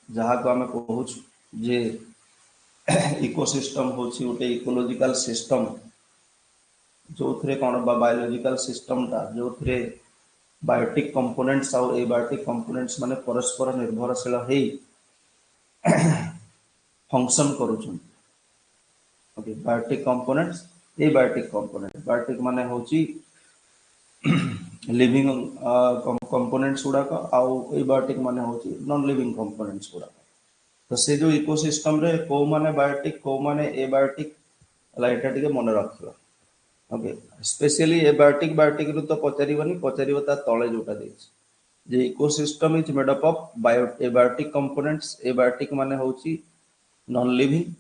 जहाँ को आम कहूँ जे इकोसिस्टम हूँ गोटे इकोलोजिकल सिस्टम जो थे कौन बायोलोजिकल सिस्टम टा जो थे बायोटिक कंपोनेंट्स आउ एबायोटिक कंपोनेंट्स माने परस्पर निर्भरशील हो फंक्शन करुछन। Okay biotic components abiotic component biotic माने होची लिविंग कंपोनेंट्स गुड़ाक आउ एबायोटिक माने होची नॉन लिविंग कंपोनेंट्स गुड़ाक। तो से जो इकोसिस्टम रे को माने बायोटिक को माने एबायोटिक लाइटा टिके मन रखियो। ओके स्पेशली एबायोटिक बायोटिक रु तो पचारिबनी पचारिबो ता तळे जोटा देछि जे ecosystem is made up of bio abiotic components abiotic माने होची नॉन लिविंग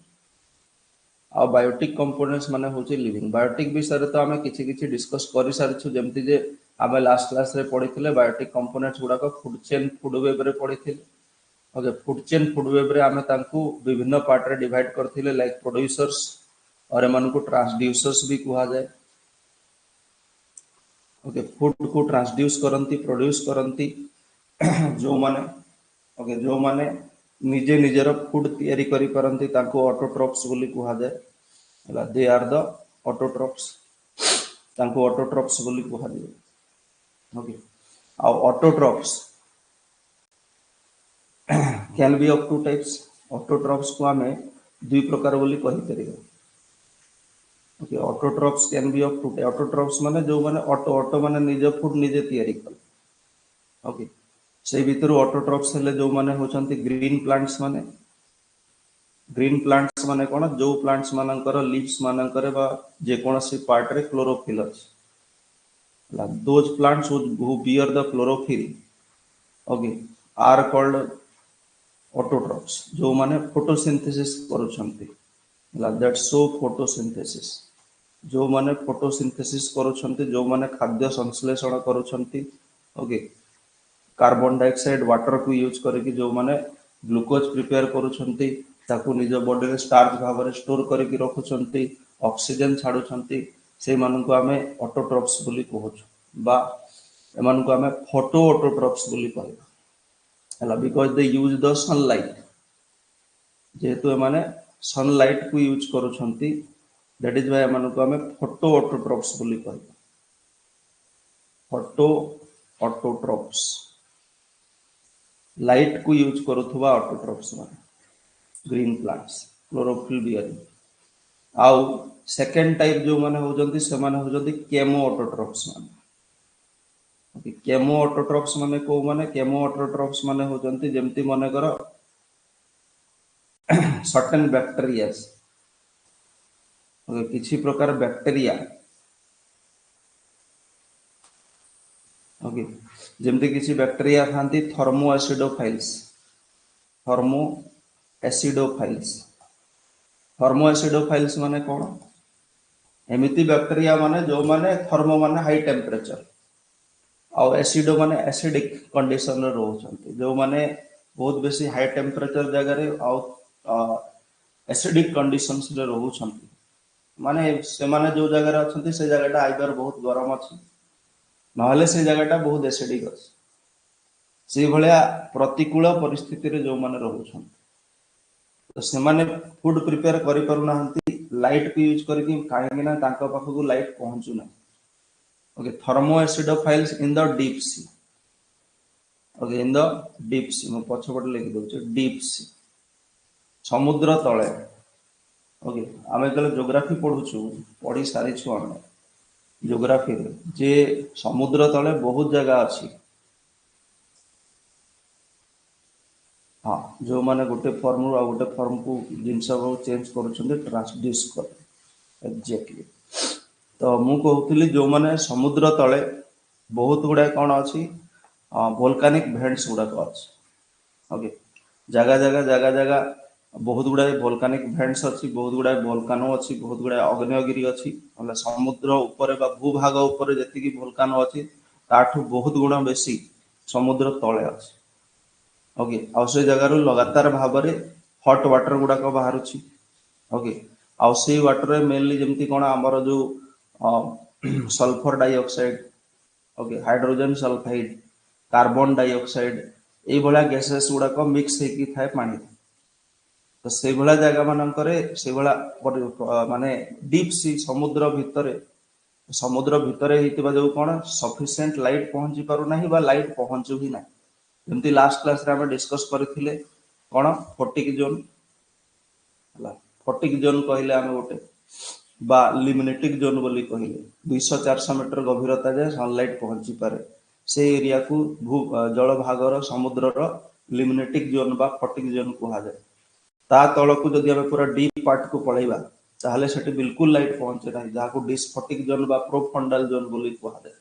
आ बायोटिक कंपोनेंट्स माने होची लिविंग। बायोटिक विषय तो आम कि डिस्कस कर सारी जमती जे आम लास्ट क्लास रे पढ़ी बायोटिक कंपोनेंट्स गुड़ाक फूड चेन फूड वेब रे पढ़ी। Okay food chain food web रे आम विभिन्न पार्ट रे डिवाइड करथिले लाइक प्रोड्यूसर्स और एमान को ट्रांसड्यूसर्स भी कहा जाए। ओके फूड को ट्रांसड्यूस करंती प्रोड्यूस करंती जो माने ओके जो माने निजे निजर फूड तैयारी करी परंती ताको ऑटोट्रॉप्स बोली कहा जाए हला दे आर द ऑटोट्रॉप्स ताको ऑटोट्रॉप्स बोली कहा जाए। ओके आ autotrophs can be of two types autotrophs को आमे दुई प्रकार बोली कहि परिबा। Okay autotrophs can be of two type autotrophs माने जो माने ऑटो माने निज फूड निजे तैयारी कर। ओके से भीतर ऑटोट्रॉप्स हेले जो माने होचंती ग्रीन प्लांट्स माने कोन जो प्लांट्स मानकर लीव्स मानकर बा जे कोनसी पार्ट रे क्लोरोफिल अछि those plants who bear the chlorophyll okay are called autotrophs जो माने फोटोसिंथेसिस करूछंती दैट शो फोटोसिंथेसिस जो माने फोटोसिंथेसिस करूछंती जो माने खाद्य संश्लेषण करूछंती। ओके कार्बन डाइऑक्साइड वाटर को यूज करके जो माने ग्लूकोज प्रिपेयर करूछंती ताकू निज बॉडी रे स्टार्च भाव में स्टोर करके रखुछंती ऑक्सीजन छाडुछंती से मान को आमे ऑटोट्रॉप्स बोली कहूछ बा एमान को आमे फोटो ऑटोट्रॉप्स बोली कहबा हला because they use the sunlight जेहेतु एमाने सनलाइट को यूज करूछंती दैट इज व्हाई एमान को आमे फोटो ऑटोट्रॉप्स बोली कहबा फोटो ऑटोट्रॉप्स लाइट को यूज करुथुवा ऑटोट्रॉप्स माने ग्रीन प्लांट्स क्लोरोफिल बियरिंग आउ सेकंड टाइप जो माने होजंती से माने होजंती केमो ऑटोट्रॉप्स माने। ओके केमो ऑटोट्रॉप्स माने को माने केमो ऑटोट्रॉप्स माने होजंती जेमती माने करो सर्टेन बैक्टीरिया ओके किछि प्रकार बैक्टीरिया ओके जेमती किछि बैक्टीरिया थांती थर्मो एसिडोफाइल्स माने कोन एमिति बैक्टीरिया माने जो माने थर्मो माने हाई टेम्परेचर आउ एसिडो माने एसिडिक कंडीशन रे रहउछंती जो माने बहुत बेसी हाई टेम्परेचर जगह रे आउ एसिडिक कंडीशंस रे रहउछंती माने से माने जो जगह रे अछंती से जगहटा आइदर बहुत गरम अछि नहले से जगहटा बहुत एसिडिक अछि से भलिया प्रतिकूल परिस्थिति रे जो माने रहउछंती तो से माने फूड प्रिपेयर करि परु नाहंती लाइट को यूज करके काहे ना तांका पाखु लाइट पहुंचु ना। Okay thermo acidophiles in the deep sea okay in the deep sea मो पछपट लिखि दउछ डीप सी समुद्र तळे। ओके आमे जले ज्योग्राफी पढुछु पढी सारी छु आमे ज्योग्राफी रे जे समुद्र तळे बहुत जगह अछि हाँ जो माने गोटे फॉर्म रु आ गोटे फॉर्म को जिनस को चेंज करूछन्ते ट्रांसड्यूस कर एग्जैक्टली। तो मु कहउतली जो माने समुद्र तळे बहुत गुडा कोन अछि वोल्केनिक वेंट्स गुडा को अछि। ओके जगह जगह बहुत गुडा वोल्केनिक वेंट्स अछि बहुत गुडा वोल्कानो अछि बहुत गुडा अग्नेयगिरि अछि मतलब समुद्र ऊपर बा भूभाग ऊपर जति कि वोल्कानो अछि ताठू बहुत गुणा बेसी समुद्र तळे अछि। ओके आ से जगह रु लगातार भाव में हॉट वाटर गुडा को बाहरुछि। ओके आ से वाटर रे मेनली जेमती कोन हमर जो sulphur dioxide okay hydrogen sulphide carbon dioxide ଏଇ ଭଳିଆ ଗ୍ୟାसेस ଗୁଡାକ ମିକ୍ସ ହେଇକି ଥାଏ ପାଣି। ତ ସେଇଭଳିଆ ଜାଗା ମାନଙ୍କରେ ସେଇଭଳିଆ ମାନେ ଡିପ୍ ସି ସମୁଦ୍ର ଭିତରେ ହେଇଥିବା ଯୋଉ କଣ ସଫିସିଏଣ୍ଟ ଲାଇଟ୍ ପହଞ୍ଚି ପାରୁନାହିଁ ବା ଲାଇଟ୍ ପହଞ୍ଚୁ ହିଁ ନାହିଁ। ଯେମିତି ଲାଷ୍ଟ କ୍ଲାସରେ ଆମେ ଡିସ୍କସ୍ କରିଥିଲେ କଣ ଫଟିକ୍ ଜୋନ୍ ହେଲା। ଫଟିକ୍ ଜୋନ୍ କହିଲେ ଆମେ ଗୋଟେ বা লিমিনেটিক জোন ବୋଲି କହିଲେ 200-400 ମିଟର ଗଭୀରତା ଯାଏ ସନଲାଇଟ ପହଞ୍ଚି ପାରେ। সেই ଏରିଆକୁ ଜଳଭାଗର ସମୁଦ୍ରର লিমিনেটিক ଜୋନ୍ ବା ଫଟିକ୍ ଜୋନ୍ କୁହାଯାଏ। ତା ତଳକୁ ଯଦି ଆମେ ପୁରା ଡିପ୍ ପାର୍ଟକୁ ପଳେଇବା ତାହେଲେ ସେଠି ବିଲକୁଲ ଲାଇଟ୍ ପହଞ୍ଚେ ନାହିଁ, ଯାହାକୁ ଡିସ୍ଫଟିକ୍ ଜୋନ୍ ବା ପ୍ରୋଫଣ୍ଡାଲ ଜୋନ୍ ବୋଲି କୁହାଯାଏ।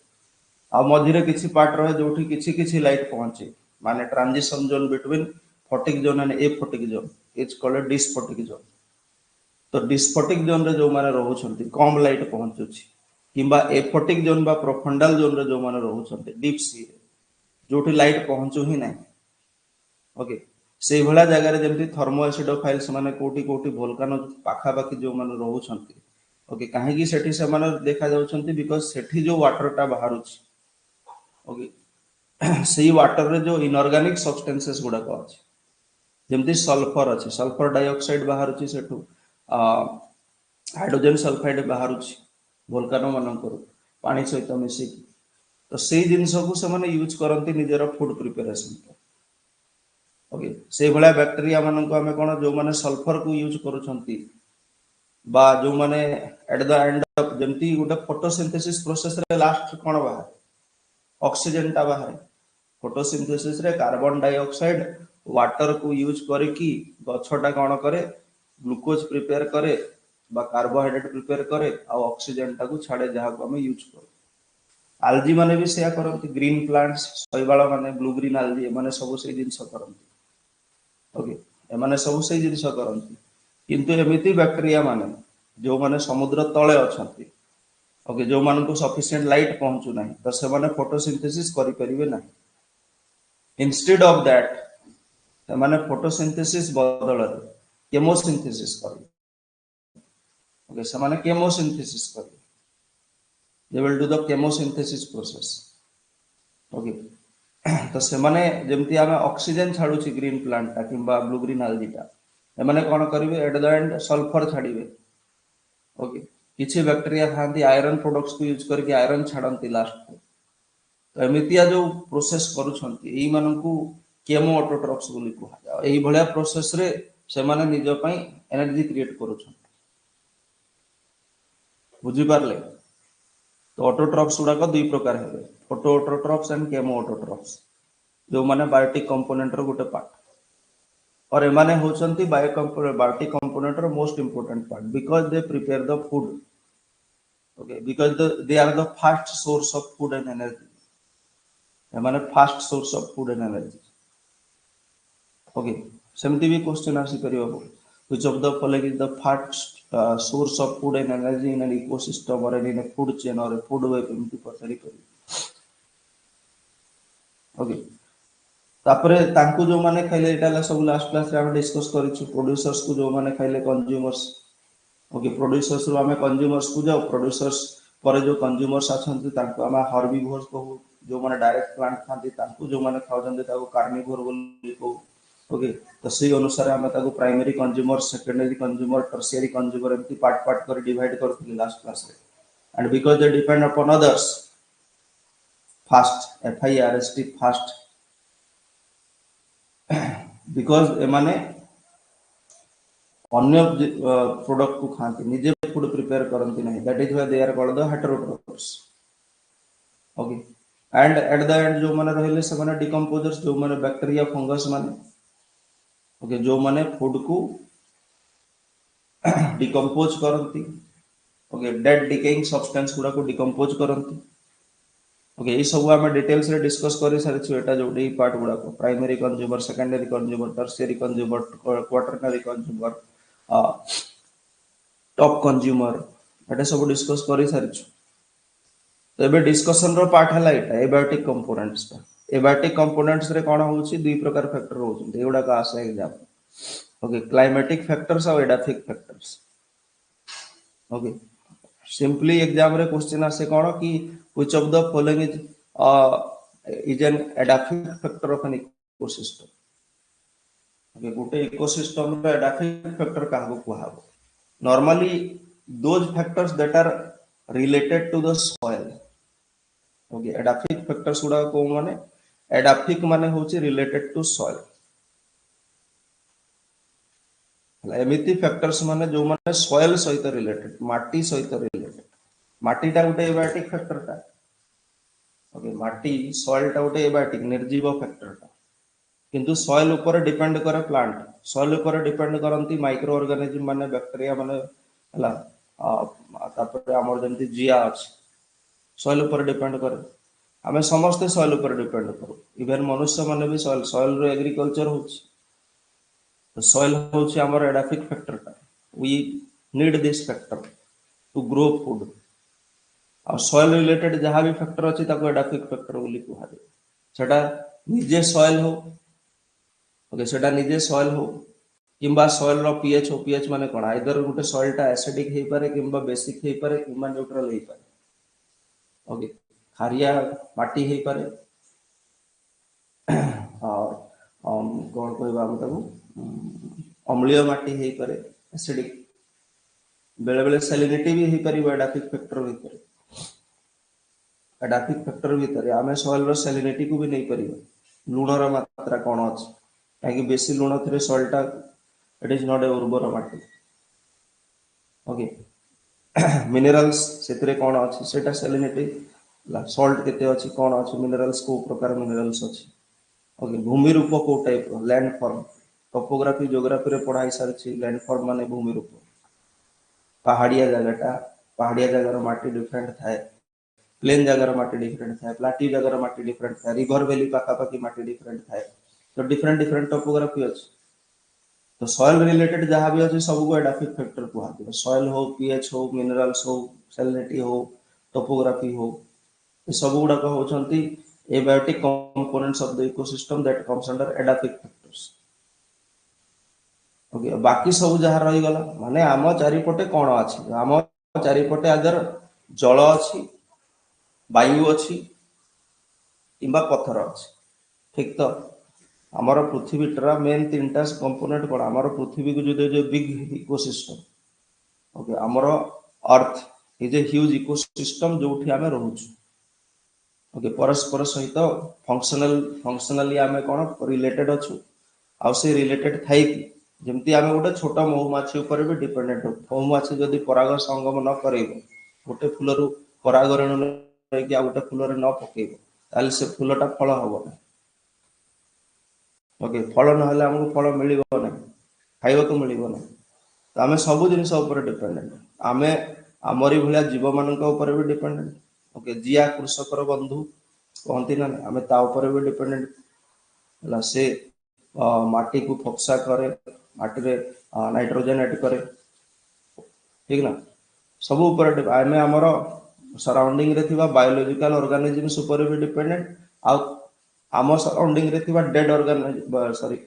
ଆଉ ମଝିରେ କିଛି ପାର୍ଟ ରହେ ଯୋଉଠି କିଛି କିଛି ଲାଇଟ୍ ପହଞ୍ଚେ, ମାନେ transition zone between photic zone and aphotic zone is called dysphotic zone. ତ ଡିସ୍ଫଟିକ୍ ଜୋନ୍ ରେ ଯୋଉମାନେ ରହୁଛନ୍ତି କମ ଲାଇଟ୍ ପହଞ୍ଚୁଛି, କିମ୍ବା ଏଫଟିକ୍ ଜୋନ୍ ବା ପ୍ରୋଫଣ୍ଡାଲ ଜୋନ୍ ରେ ଯୋଉମାନେ ରହୁଛନ୍ତି ଡିପ୍ ସି ରେ ଯୋଉଠି ଲାଇଟ୍ ପହଞ୍ଚୁ ହିଁ ନାହିଁ। ଓକେ, ସେଇଭଳିଆ ଜାଗାରେ ଯେମିତି ଥର୍ମୋ ଏସିଡୋଫାଇଲ୍ସ ମାନେ କୋଉଠି କୋଉଠି ଭୋଲକାନ ପାଖାପାଖି ଯୋଉମାନେ ରହୁଛନ୍ତି, ଓକେ, କାହିଁକି ସେଠି ସେମାନେ ଦେଖା ଯାଉଛନ୍ତି, ବିକଜ ସେଠି ଯୋଉ ୱାଟରଟା ବାହାରୁଛି, ଓକେ, ସେଇ ୱାଟରରେ ଯୋଉ ଇନଅର୍ଗାନିକ ସବଷ୍ଟାନ୍ସେସ୍ ଗୁଡାକ ଅଛି, ଯେମିତି ସଲଫର ଅଛି, ସଲଫର ଡାଇଅକ୍ସାଇଡ ବାହାରୁଛି ସେଠୁ, ହାଇଡ୍ରୋଜେନ ସଲଫାଇଡ ବାହାରୁଛି ଭୋଲକାନ ମାନଙ୍କରୁ ପାଣି ସହିତ ମିଶିକି। ତ ସେଇ ଜିନିଷକୁ ସେମାନେ ୟୁଜ୍ କରନ୍ତି ନିଜର ଫୁଡ ପ୍ରିପାରେସନ। ଓକେ, ସେଇଭଳିଆ ବ୍ୟାକ୍ଟେରିଆ ମାନଙ୍କୁ ଆମେ କଣ, ଯୋଉମାନେ ସଲଫରକୁ ୟୁଜ୍ କରୁଛନ୍ତି বা ଯୋଉମାନେ ଏଟ ଦ ଏଣ୍ଡ ଯେମିତି ଗୋଟେ ଫଟୋସିନ୍ଥେସିସ୍ ପ୍ରୋସେସରେ ଲାଷ୍ଟ କଣ ବାହାରେ, ଅକ୍ସିଜେନ ଟା ବାହାରେ। ଫଟୋସିନ୍ଥେସିସ୍ ରେ କାର୍ବନ ଡାଇଅକ୍ସାଇଡ ୱାଟରକୁ ୟୁଜ୍ କରିକି ଗଛଟା କଣ କରେ, ଗ୍ଲୁକୋଜ ପ୍ରିପେୟାର କରେ বা କାର୍ବୋହାଇଡ୍ରେଟ ପ୍ରିପେୟାର କରେ, ଆଉ ଅକ୍ସିଜେନ ଟାକୁ ଛାଡେ, ଯାହାକୁ ଆମେ ୟୁଜ୍ କରୁ। ଆଲଜି ମାନେ ବି ସେୟା କରନ୍ତି, ଗ୍ରୀନ ପ୍ଲାଣ୍ଟସ, ଶୈବାଳ ମାନେ, ବ୍ଲୁ ଗ୍ରୀନ ଆଲଜି, ଏମାନେ ସବୁ ସେଇ ଜିନିଷ କରନ୍ତି। ଓକେ, ଏମାନେ ସବୁ ସେଇ ଜିନିଷ କରନ୍ତି। କିନ୍ତୁ ଏମିତି ବ୍ୟାକ୍ଟେରିଆ ମାନେ ଯୋଉମାନେ ସମୁଦ୍ର ତଳେ ଅଛନ୍ତି, ଓକେ, ଯୋଉମାନଙ୍କୁ ସଫିସିଏଣ୍ଟ ଲାଇଟ୍ ପହଞ୍ଚୁ ନାହିଁ, ତ ସେମାନେ ଫଟୋସିନ୍ଥେସିସ୍ କରିପାରିବେ ନାହିଁ। ଇନଷ୍ଟେଡ ଅଫ ଦ୍ୟାଟ ସେମାନେ ଫଟୋସିନ୍ଥେସିସ୍ ବଦଳରେ କେମୋସିନ୍ଥେସିସ୍ କରିବେ। ଓକେ, ସେମାନେ କେମୋସିନ୍ଥେସିସ୍ କରିବେ। they will do the chemosynthesis process. Okay, ତ ସେମାନେ ଯେମିତି ଆମେ ଅକ୍ସିଜେନ ଛାଡୁଛି ଗ୍ରୀନ ପ୍ଲାଣ୍ଟଟା କିମ୍ବା ବ୍ଲୁ ଗ୍ରୀନ ଆଲଜିଟା, ଏମାନେ କଣ କରିବେ, ଏଟ ଦ ଏଣ୍ଡ ସଲଫର ଛାଡିବେ। ଓକେ, କିଛି ବ୍ୟାକ୍ଟେରିଆ ଥାନ୍ତି ଆଇରନ୍ ପ୍ରୋଡକ୍ଟକୁ ୟୁଜ୍ କରିକି ଆଇରନ୍ ଛାଡନ୍ତି ଲାଷ୍ଟକୁ। ତ ଏମିତିଆ ଯୋଉ ପ୍ରୋସେସ କରୁଛନ୍ତି, ଏଇମାନଙ୍କୁ କେମୋ ଅଟୋଟ୍ରଫ୍ସ ବୋଲି କୁହାଯାଏ। ଏଇଭଳିଆ ପ୍ରୋସେସରେ ସେମାନେ ନିଜ ପାଇଁ ଏନର୍ଜି କ୍ରିଏଟ କରୁଛନ୍ତି। ବୁଝିପାରିଲେ? ତ ଅଟୋଟ୍ରଫ୍ସ ଗୁଡାକ ଦୁଇ ପ୍ରକାର ହେବେ, photo autotrophs and chemo autotrophs, ଯୋଉମାନେ ବାୟୋଟିକ କମ୍ପୋନେଣ୍ଟର ଗୋଟେ ପାର୍ଟ। और एमाने होचंती बायोटिक कंपोनेंट ର most important part, because they prepare the food. Okay, because they are the first source of food and energy. एमाने first source of food and energy. Okay, सेमती भी क्वेश्चन आसी परिबो, which of the following is the first source of food and energy in an ecosystem or in A food chain और ए food web, एमती पचारि परिबो। Okay, तापरे तांकु जो माने खाइले, एटा सब लास्ट क्लास रे हम डिस्कस करिछु, प्रोड्यूसर्स को जो माने खाइले कंज्यूमर्स। ओके, प्रोड्यूसर्स रो हमें कंज्यूमर्स को जाओ, प्रोड्यूसर्स पर जो कंज्यूमर्स आछंती तांको हम हर्बिवोर्स कहू, जो माने डायरेक्ट प्लांट खांती तांको जो माने खाउछंती ताको कार्निवोर बोली कहू। ओके, तो सेही अनुसार हम ताको primary consumer, secondary consumer, tertiary consumer एमती पार्ट पार्ट कर डिवाइड करथिले लास्ट क्लास रे। And because they depend upon others, first, FIRST, first, because एमाने अन्य प्रोडक्ट को खाती, निजे फूड प्रिपेयर करती नहीं, that is why they are called the heterotrophs. Okay, and at the end जो माने रहले से माने डिकम्पोजर्स, जो माने बैक्टीरिया फंगस माने, ओके, जो माने फूड को डिकम्पोज करती, ओके, डेड डिकेइंग सब्सटेंस गुडा को डिकम्पोज करती। ओके, ये सब आम डिटेल्स रे डिस्कस कर सारी, एटा जो पार्ट गुडा को primary consumer, secondary consumer, tertiary consumer, quaternary consumer, top consumer, एटा सब डिस्कस कर सारी। तो एबे डिस्कशन रो पार्ट हला एटा एबायोटिक कंपोनेंट्स ता। एबायोटिक कंपोनेंट्स रे कोन होउची, दुई प्रकार फैक्टर होउची, एगुडा का आसे एग्जाम। ओके, क्लाइमेटिक फैक्टर्स और edaphic factors. Okay, simply exam रे क्वेश्चन आसे कोन कि which of the following is an edaphic factor of an ecosystem okay गोटे इकोसिस्टम रे एडाफिक फैक्टर काहको कुहाबो normally those factors that are related to the soil okay edaphic factors गुडा को माने एडाफिक माने होची रिलेटेड टू सॉइल एमिति फैक्टर्स माने जो माने सॉइल सहित रिलेटेड माटी सहित रिलेटेड माटीटा गोटे एबायोटिक फैक्टर टा ओके माटी सॉइल टा गोटे एबायोटिक निर्जीव फैक्टर टा किंतु सॉइल ऊपर डिपेंड करे प्लांट सॉइल ऊपर डिपेंड करंती माइक्रो ऑर्गेनिज्म माने बैक्टीरिया माने हला तापर हमर जेंति जिया अछि सॉइल ऊपर डिपेंड करे आमे समस्त सॉइल ऊपर डिपेंड करू इवन मनुष्य माने भी सॉइल सॉइल रो एग्रीकल्चर होछि तो सॉइल होछि हमर एडाफिक फैक्टर टा we need this factor to grow food और सॉइल रिलेटेड जहाँ भी फैक्टर अच्छी ताको एडाफिक फैक्टर बोली कुहाजे सेटा निजे सॉइल हो ओके सेटा निजे सॉइल हो किंबा सॉइल रो पीएच माने कोन आइदर गुटे सॉइल टा एसिडिक हेई पारे किंबा बेसिक हेई पारे किंबा न्यूट्रल हेई पारे ओके खारिया माटी हेई पारे और कोन कहबा हम ताको अम्लीय माटी हेई पारे एसिडिक बेले बेले सैलिनिटी भी हेई पारिबो एडाफिक फैक्टर भीतर एडाफिक फैक्टर भीतर आमे सॉइल रो सैलिनिटी को भी नहीं परिबो लूण रो मात्रा कोन अछि काहे कि बेसी लूण थरे सॉइल टा इट इज नॉट ए उर्वर माटी ओके मिनरल्स सेतरे कोन अछि सेटा सैलिनिटी सॉल्ट केते अछि कोन अछि मिनरल्स को प्रकार मिनरल्स अछि ओके भूमि रूप को type land form topography geography रे पढ़ाई सारछि लैंड फॉर्म माने भूमि रूप पहाड़िया जगह माटी डिफरेंट थाए प्लेन जगह माटी डिफरेंट थाए प्लाटी जगह माटी डिफरेंट थाए रिवर वैली पाखापाखी माटी डिफरेंट थाए तो डिफरेंट डिफरेंट टोपोग्राफी अछि तो सॉइल रिलेटेड जहाँ भी अच्छे सब को एडाफिक फैक्टर कहते सॉइल हो पीएच हो मिनरल्स हो सैलिनिटी हो टोपोग्राफी हो ये सब गुड़ाक होती abiotic components of the ecosystem that comes under edaphic factors okay बाकी सब जहाँ रही गला माने आम चारिपटे कौन अछि आम चारिपटे आदर जल अछि वायु अछि किंबा पत्थर अछि ठीक तो हमारा पृथ्वी टा मेन तीन टा कंपोनेंट कौन हमारा पृथ्वी को जो बिग इकोसिस्टम ओके हमारा earth is a huge ecosystem जो आम रोचु ओके परस्पर सहित फंक्शनली आम कौन रिलेटेड अच्छु आउ से रिलेटेड थाई कि जमती आम गोटे छोट महुमाछी उपर भी डिपेंडेंट हो महुमाछी जदि पराग संगम न करेब गोटे फूल पराग रेणु लेकिन गोटे फूल न पकेब ताले से फूलटा फल हम ना ओके फल ना हमको फल मिल ना खाइबा को मिल ना तो आम सब जिन डिपेंडेंट आम आमरी भाया जीव मान भी डिपेंडेंट ओके जिया कृषकर बंधु कहती ना आम ता भी डिपेंडेंट से माटी को फोक्सा करे माटी रे नाइट्रोजन ऐड करे ठीक ना सब ऊपर आम आमर सराउंडिंग रे थिबा बायोलॉजिकल ऑर्गेनिजम्स ऊपर भी डिपेंडेंट आम सराउंडिंग रे थिबा डेड ऑर्गेनिजम सॉरी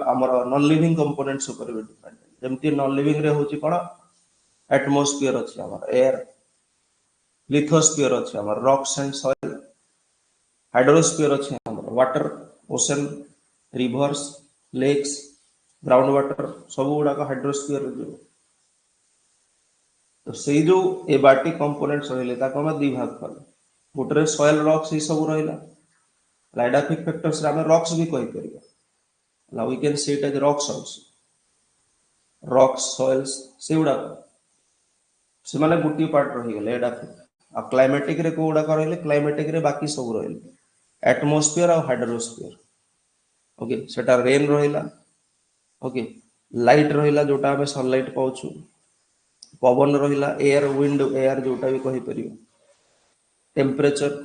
आमर नॉन लिविंग कंपोनेंट्स ऊपर भी डिपेंडेंट जेमती नॉन लिविंग रे होची कोन एटमॉस्फेयर अछि आमर एयर लिथोस्फीयर अच्छे आम रॉक्स एंड सॉइल हाइड्रोस्फीयर अच्छे आम water ocean rivers lakes ground water सब गुड़ाक हाइड्रोस्फीयर तो से जो एबाटिक कंपोनेंट्स रही दी भाग कल गोटे सॉइल रॉक्स ये सब रहा एडाफिक फैक्टर्स आम रॉक्स भी कहि परिबा we can see it as rocks also rocks soils से गुड़ाक से माने गोटे पार्ट रही गले एडाफिक आ क्लाइमेटिक रे को गुड़ाक रही क्लाइमेटिक रे बाकी सब रही एटमॉस्फेयर और हाइड्रोस्फीयर ओके सेटा रेन रहिला ओके लाइट रहिला जोटा हमें सनलाइट पाउछु पवन रहिला एयर विंड एयर जोटा भी कहि परियो टेम्परेचर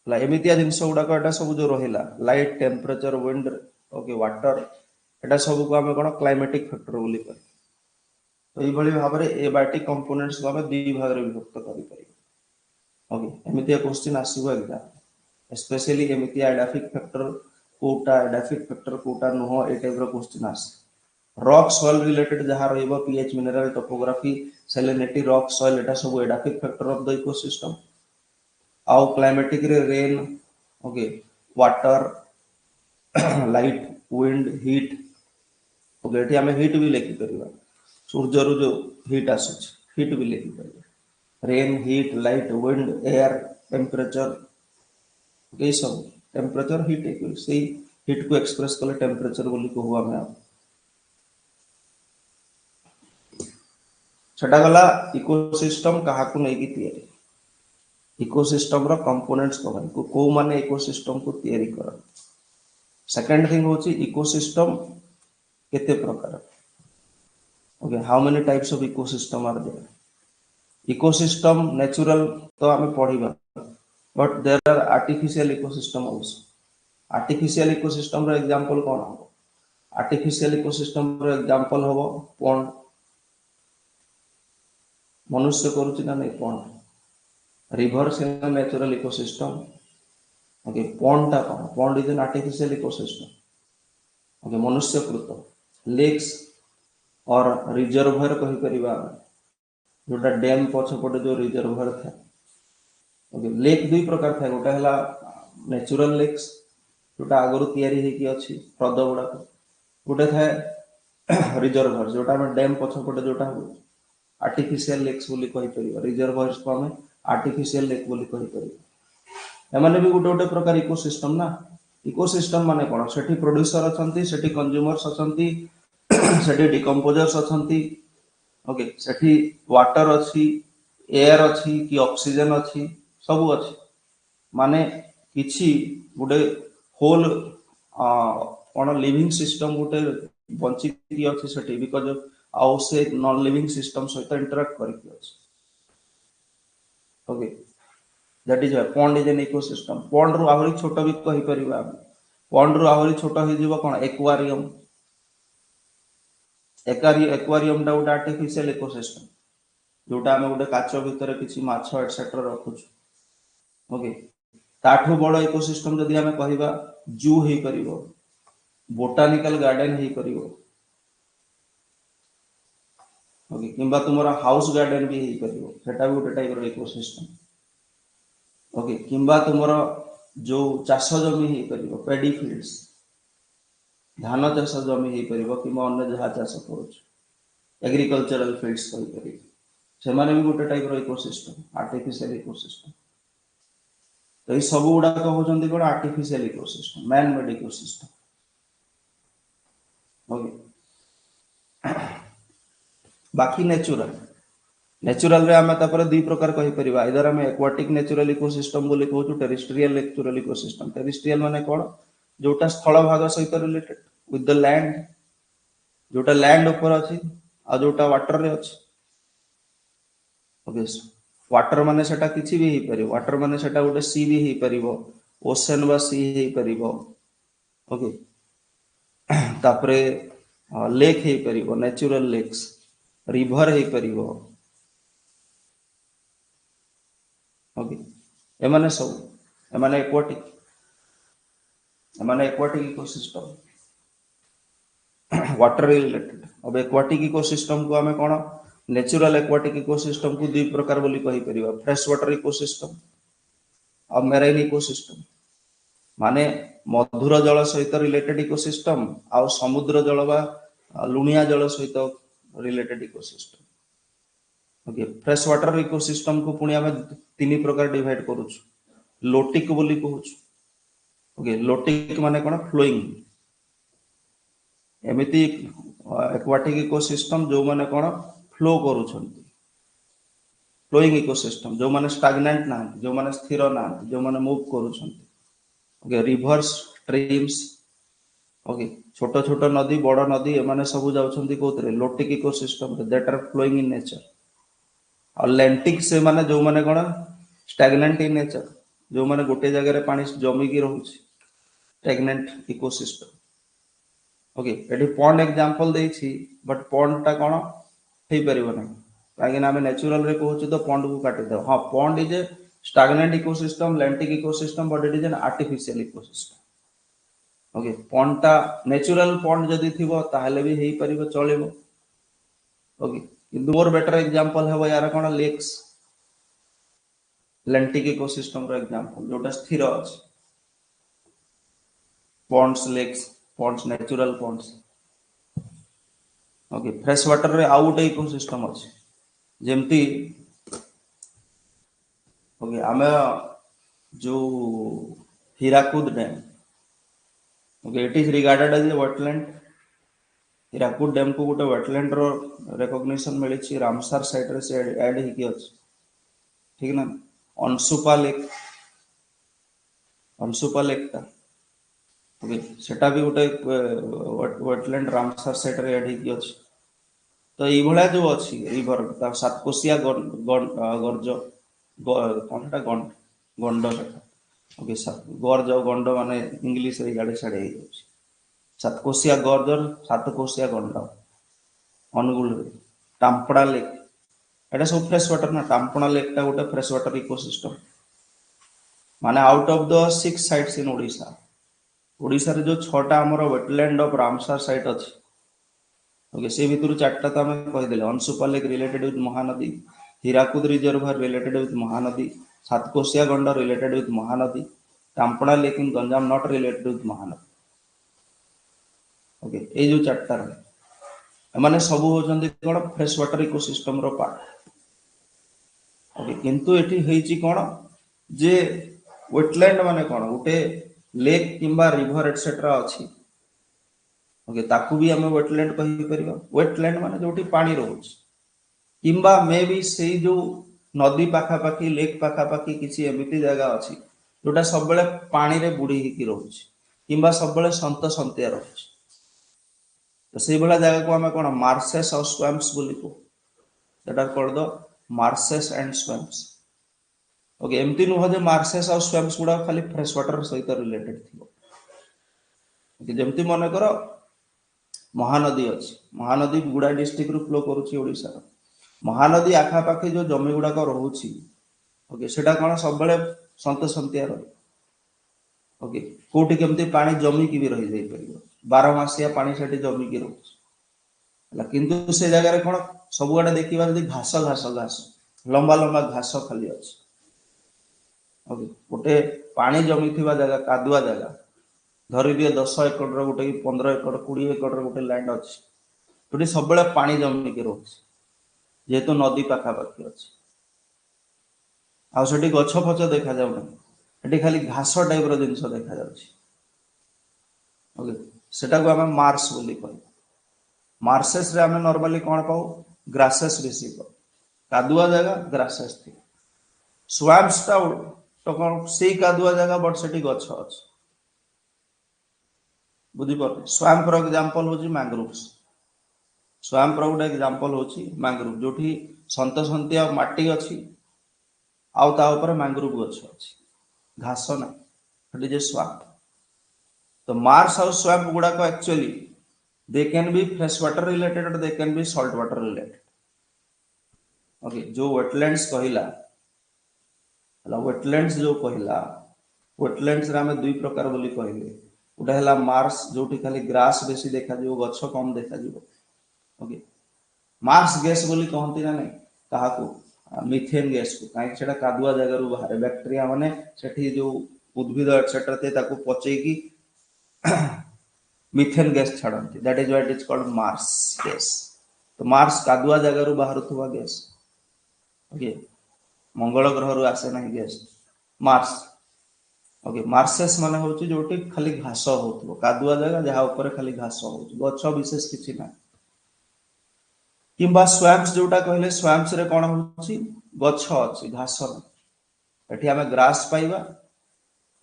ला एमितिया जिनस गुड़ाक एटा सब जो रहिला light temperature wind okay water एटा सब को हमें कोन क्लाइमेटिक फैक्टर बोली कहि तो ये भाव में एबायोटिक कंपोनेंट्स को हमें दी भाग रे विभक्त करि परियो ओके एमितिया क्वेश्चन आसीबो एग्जाम स्पेशली एमितिया एडाफिक फैक्टर कोटा एडाफिक फैक्टर कोटा नुह ए टाइप रो क्वेश्चन आसे रॉक सॉइल रिलेटेड जहाँ रहिबो pH mineral topography salinity rock soil एटा सब edaphic factor of the ecosystem आउ क्लाइमेटिक रे rain okay water light wind heat okay एठी आमे हीट भी लिखि परिबा सूर्य रो जो हीट आसुछ हीट भी लिखि परिबा rain heat light wind air temperature ये सब टेम्परेचर हीट से हीट को एक्सप्रेस कले टेम्परेचर बोली कहू आमे छटा गला इकोसिस्टम कहा को नै कि तयारी इकोसिस्टम रो कंपोनेंट्स को माने इकोसिस्टम को तयारी कर सेकंड थिंग होची इकोसिस्टम केते प्रकार okay how many types of ecosystem are there ecosystem natural तो आमे पढिबा but there are artificial ecosystem also artificial ecosystem रो एग्जांपल कोन हो आर्टिफिशियल इकोसिस्टम रो एग्जांपल हो पॉन्ड मनुष्य करूची ना नै pond rivers in natural ecosystem okay pond ता कोन pond is an artificial ecosystem okay मनुष्य कृत लेक्स और रिजर्वयर कहि परिबा जोटा डैम पछपटे जो रिजर्वयर था ओके लेक दुई प्रकार था गोटा हला नेचुरल लेक्स जोटा आगरु तयारी हे कि अछि हृद गुडा गोटे था रिजर्वयर जोटा हम डैम पछपटे जोटा आर्टिफिशियल लेक्स बोली कहि परिबा रिजर्वयर्स को हम आर्टिफिशियल लेक बोली कहि परिबा एमाने भी गोटे गोटे प्रकार इकोसिस्टम ना इकोसिस्टम माने कोन सेठी प्रोड्यूसर अछंती सेठी कंज्यूमर्स अछंती सेठी डिकम्पोजर्स अछंती ओके सेठी वाटर अछि एयर अछि कि ऑक्सीजन अछि सब अछि माने किछि गुडे होल कोन लिविंग सिस्टम गुटे बंची कि अछि सेठी बिकॉज़ आउ से नॉन लिविंग सिस्टम सहित इंटरैक्ट करि अछि okay that is pond is an ecosystem pond रो आहुरी छोट भी कहि परिबा पॉन्ड रो आहुरी छोट हे जीव कोन एक्वेरियम एक्वेरियम टा गोटे आर्टिफिशियल इकोसिस्टम जोटा हम गोटे काच भितर किछि माछ एटसेट्रा रखुछु ओके ताठू बड़ इकोसिस्टम जदि हम कहिबा जू हे परिबो बोटानिकल गार्डन हे परिबो ओके किंबा तुमरा हाउस गार्डन भी हे परिबो सेटा भी गोटे टाइप रो इकोसिस्टम ओके किंबा तुमरा जो चाष जमी हे परिबो पेडी फील्ड्स धान चाष जमी हे परिबो किंबा अन्य जहा चाष करूछ एग्रीकल्चरल फील्ड्स कहि परिबो से माने भी गोटे टाइप रो इकोसिस्टम आर्टिफिशियल इकोसिस्टम तो ये सब गुडा होचंती कोन artificial ecosystem man made ecosystem okay बाकी नेचुरल नेचुरल रे हम तापर दुई प्रकार कहि परिबा इधर हम एक्वाटिक नेचुरल इकोसिस्टम बोली कहू टेरेस्ट्रियल नेचुरल इकोसिस्टम टेरेस्ट्रियल माने कोन जोटा स्थल भाग सहित रिलेटेड विथ द लैंड जोटा लैंड ऊपर अछि आ जोटा वाटर रे अछि ओके वाटर माने सेटा किछि भी हे परिबो वाटर माने सेटा गोटे सी भी हे परिबो ओशन बा सी हे परिबो ओके तापरे लेक हे परिबो नेचुरल लेक्स रिवर हे परिबो ओके एमाने सब एमाने एक्वाटिक इकोसिस्टम वाटर रिलेटेड अब एक्वाटिक इकोसिस्टम को हमें कोन नेचुरल एक्वाटिक इकोसिस्टम को दुई प्रकार बोली कहि परिबा फ्रेश वाटर इकोसिस्टम और मेराइन इकोसिस्टम माने मधुर जल सहित रिलेटेड इकोसिस्टम आ समुद्र जल बा लुनिया जल सहित related ecosystem okay fresh water ecosystem को पुणी हम तीन प्रकार डिवाइड करूछ लोटिक बोली कहूछ ओके लोटिक माने कोन फ्लोइंग एमिति एक्वाटिक इकोसिस्टम जो माने कोन फ्लो करूछंती फ्लोइंग इकोसिस्टम जो माने स्टैग्नेंट ना जो माने स्थिर ना जो माने मूव करूछंती ओके रिवर्स स्ट्रीम्स ओके छोट छोट नदी बड़ नदी एमाने सब जाउछंती कोतरे lotic ecosystem that are flowing in nature or lentic से माने जो माने कोन स्टैग्नेंट इन नेचर जो माने गोटे जगह रे पानी जमी की रहउछ स्टैग्नेंट इकोसिस्टम ओके एटी पॉन्ड एग्जांपल देछि बट पॉन्ड ता कोन हे परिबो नै काहे ना हम नेचुरल रे कहउछ तो पॉन्ड को काटि दो हां pond is a stagnant ecosystem लेंटिक ecosystem but it is an artificial ecosystem okay pond ता नेचुरल पॉन्ड जदी थिबो ताहले भी हेई परिबो चलेबो ओके किंतु मोर बेटर एग्जांपल है यार कोन लेक्स लेंटिक इकोसिस्टम रो एग्जांपल जोटा स्थिर अछि ponds lakes ponds natural ponds okay fresh water रे आउ गोटे इकोसिस्टम अछि जेमती ओके आमे जो Hirakud dam okay it is regarded as a wetland Hirakud dam को गोटे वेटलैंड रो रिकॉग्निशन मिली छि रामसर साइट रे से ऐड ही कि अछि ठीक ना अनसुपा लेक ता ओके सेटा भी गोटे वेटलैंड रामसर साइट रे ऐड ही कि अछि तो ये भला जो अछि रिवर ता सातकोशिया गर्ज कौन टा गंड सेटा ओके गर्ज गंड माने इंग्लिश रे गाडे साडे ही अछि सातकोशिया गर्ज और सातकोशिया गंड अनुगुल रे टाम्पड़ा लेक एटा सब फ्रेश वाटर ना टाम्पड़ा लेक टा गोटे फ्रेश वाटर इकोसिस्टम माने out of the 6 sites in Odisha रे जो 6टा हमर वेटलैंड ऑफ रामसर साइट अछि ओके से भितर चारटा तो आम कहीदेले Ansupa lake related with Mahanadi Hirakud reservoir related with Mahanadi Satkosia गंड related with Mahanadi Tampara lake in Ganjam not related with Mahanadi okay ए जो चारटा माने सब होचंदी कोन फ्रेश वाटर इकोसिस्टम रो पार्ट ओके किंतु एठी हेची कोन जे वेटलैंड माने कोन उटे लेक किंबा रिवर एटसेट्रा अछि ओके ताकू भी हमें वेटलैंड कहि परिबा वेटलैंड माने जोठी पानी रहउछ किंबा मे भी सेई जो नदी पाखा पाखी लेक पाखा पाखी किसी एमिति जगह अछि जोटा सब बेले पानी रे बुडी हिकी रहउछ किंबा सब बेले संत संतिया रहउछ तो सेई भला जगह को हमें कोन मार्सेस और स्वैम्प्स बोली को that are called the marshes and swamps okay एमती नु जे मार्सेस और स्वैम्प्स गुडा खाली फ्रेश वाटर सहित रिलेटेड थिबो ओके जेमती मने करो महानदी अछि महानदी गुडा डिस्ट्रिक्ट रु फ्लो करूची ओडिसा महानदी आखा पाखे जो जमी गुडा को रहउची ओके सेटा कोन सब बेले संत संतिया रही ओके कोठी केमती पानी जमी की भी रही जाई परिबो 12 मासिया पानी सेठी जमी की रहउची किंतु से जगह रे कोन सब गुडा देखिबा जदी घास घास घास लंबा लंबा घास खाली अछि ओके गोटे पानी जमी थिबा जगह कादुआ जगह धरि दिए 10 एकड़ रो गोटे 15 एकड़ 20 एकड़ रो गोटे लैंड अछि तोटी सब बेले पानी जमी के रहउची जेहेतु नदी पाखा पाखी अछि आ सेठी गछ फछ देखा जाउ नै एठी खाली घास टाइप रो जिंस देखा जाउची ओके सेटा को हम मार्स बोली कहै मार्सेस रे हम नॉर्मली कोन पाऊ ग्रासेस बेसी पाऊ कादुआ जगह ग्रासेस थी स्वैम्प्स टा तो कोन सेई कादुआ जगह बट सेठी गछ अछि बुझी पर स्वैम्प रो एग्जांपल होची मैंग्रोव्स स्वैम्प रो गुड एग्जांपल होची मैंग्रोव जोठी संत संतिया माटी अछि आउ ता ऊपर मैंग्रोव गछ अछि घास ना इट इज ए स्वैम्प तो मार्स और स्वैम्प गुडा को actually they can be fresh water related or they can be salt water related okay जो वेटलैंड्स कहिला हला वेटलैंड्स जो कहिला वेटलैंड्स रे हमें दुई प्रकार बोली कहिले उटा हला मार्स जोठी खाली ग्रास बेसी देखा जिवो गछ कम देखा जिवो ओके मार्स गैस बोली कहंती ना नै कहा को मीथेन गैस को काई सेटा कादुआ जगह रु बाहर बैक्टीरिया माने सेठी जो उद्भिद एटसेट्रा ते ताको पचै की मीथेन गैस छाड़ती that is what is called marsh gas तो मार्स कादुआ जगह रु बाहर थुवा गैस ओके मंगल ग्रह रु आसे नहीं गैस मार्स ओके मार्सेस माने होची जोटी खाली घास होतबो कादुआ जगह जहा ऊपर खाली घास होची गछ विशेष किछि ना किंबा स्वैम्प्स जोटा कहले स्वैम्प्स रे कोन होची गछ अछि घास एठी हमें ग्रास पाइबा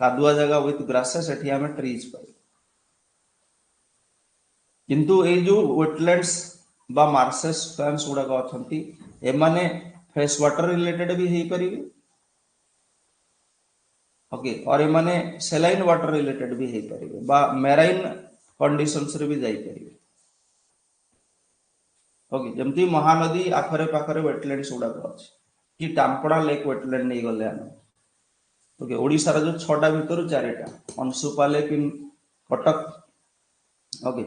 कादुआ जगह विथ ग्रासेस एठी हमें ट्रीज पाइबा किंतु ए जो वेटलैंड्स बा मार्सेस स्वैम्प्स गुडा को अछंती ए माने फ्रेश वाटर रिलेटेड भी हेई परिबे ओके और ए माने सलाइन वाटर रिलेटेड भी हेई परिबे बा मेराइन कंडीशंस रे भी जाई परिबे ओके जेमती महानदी आखरे पाखरे वेटलैंड्स गुडा को अछि कि टाम्पड़ा लेक वेटलैंड नै गले हम ओके ओडिसा रा जो 6टा भितर 4टा अनसुपा लेक इन कटक ओके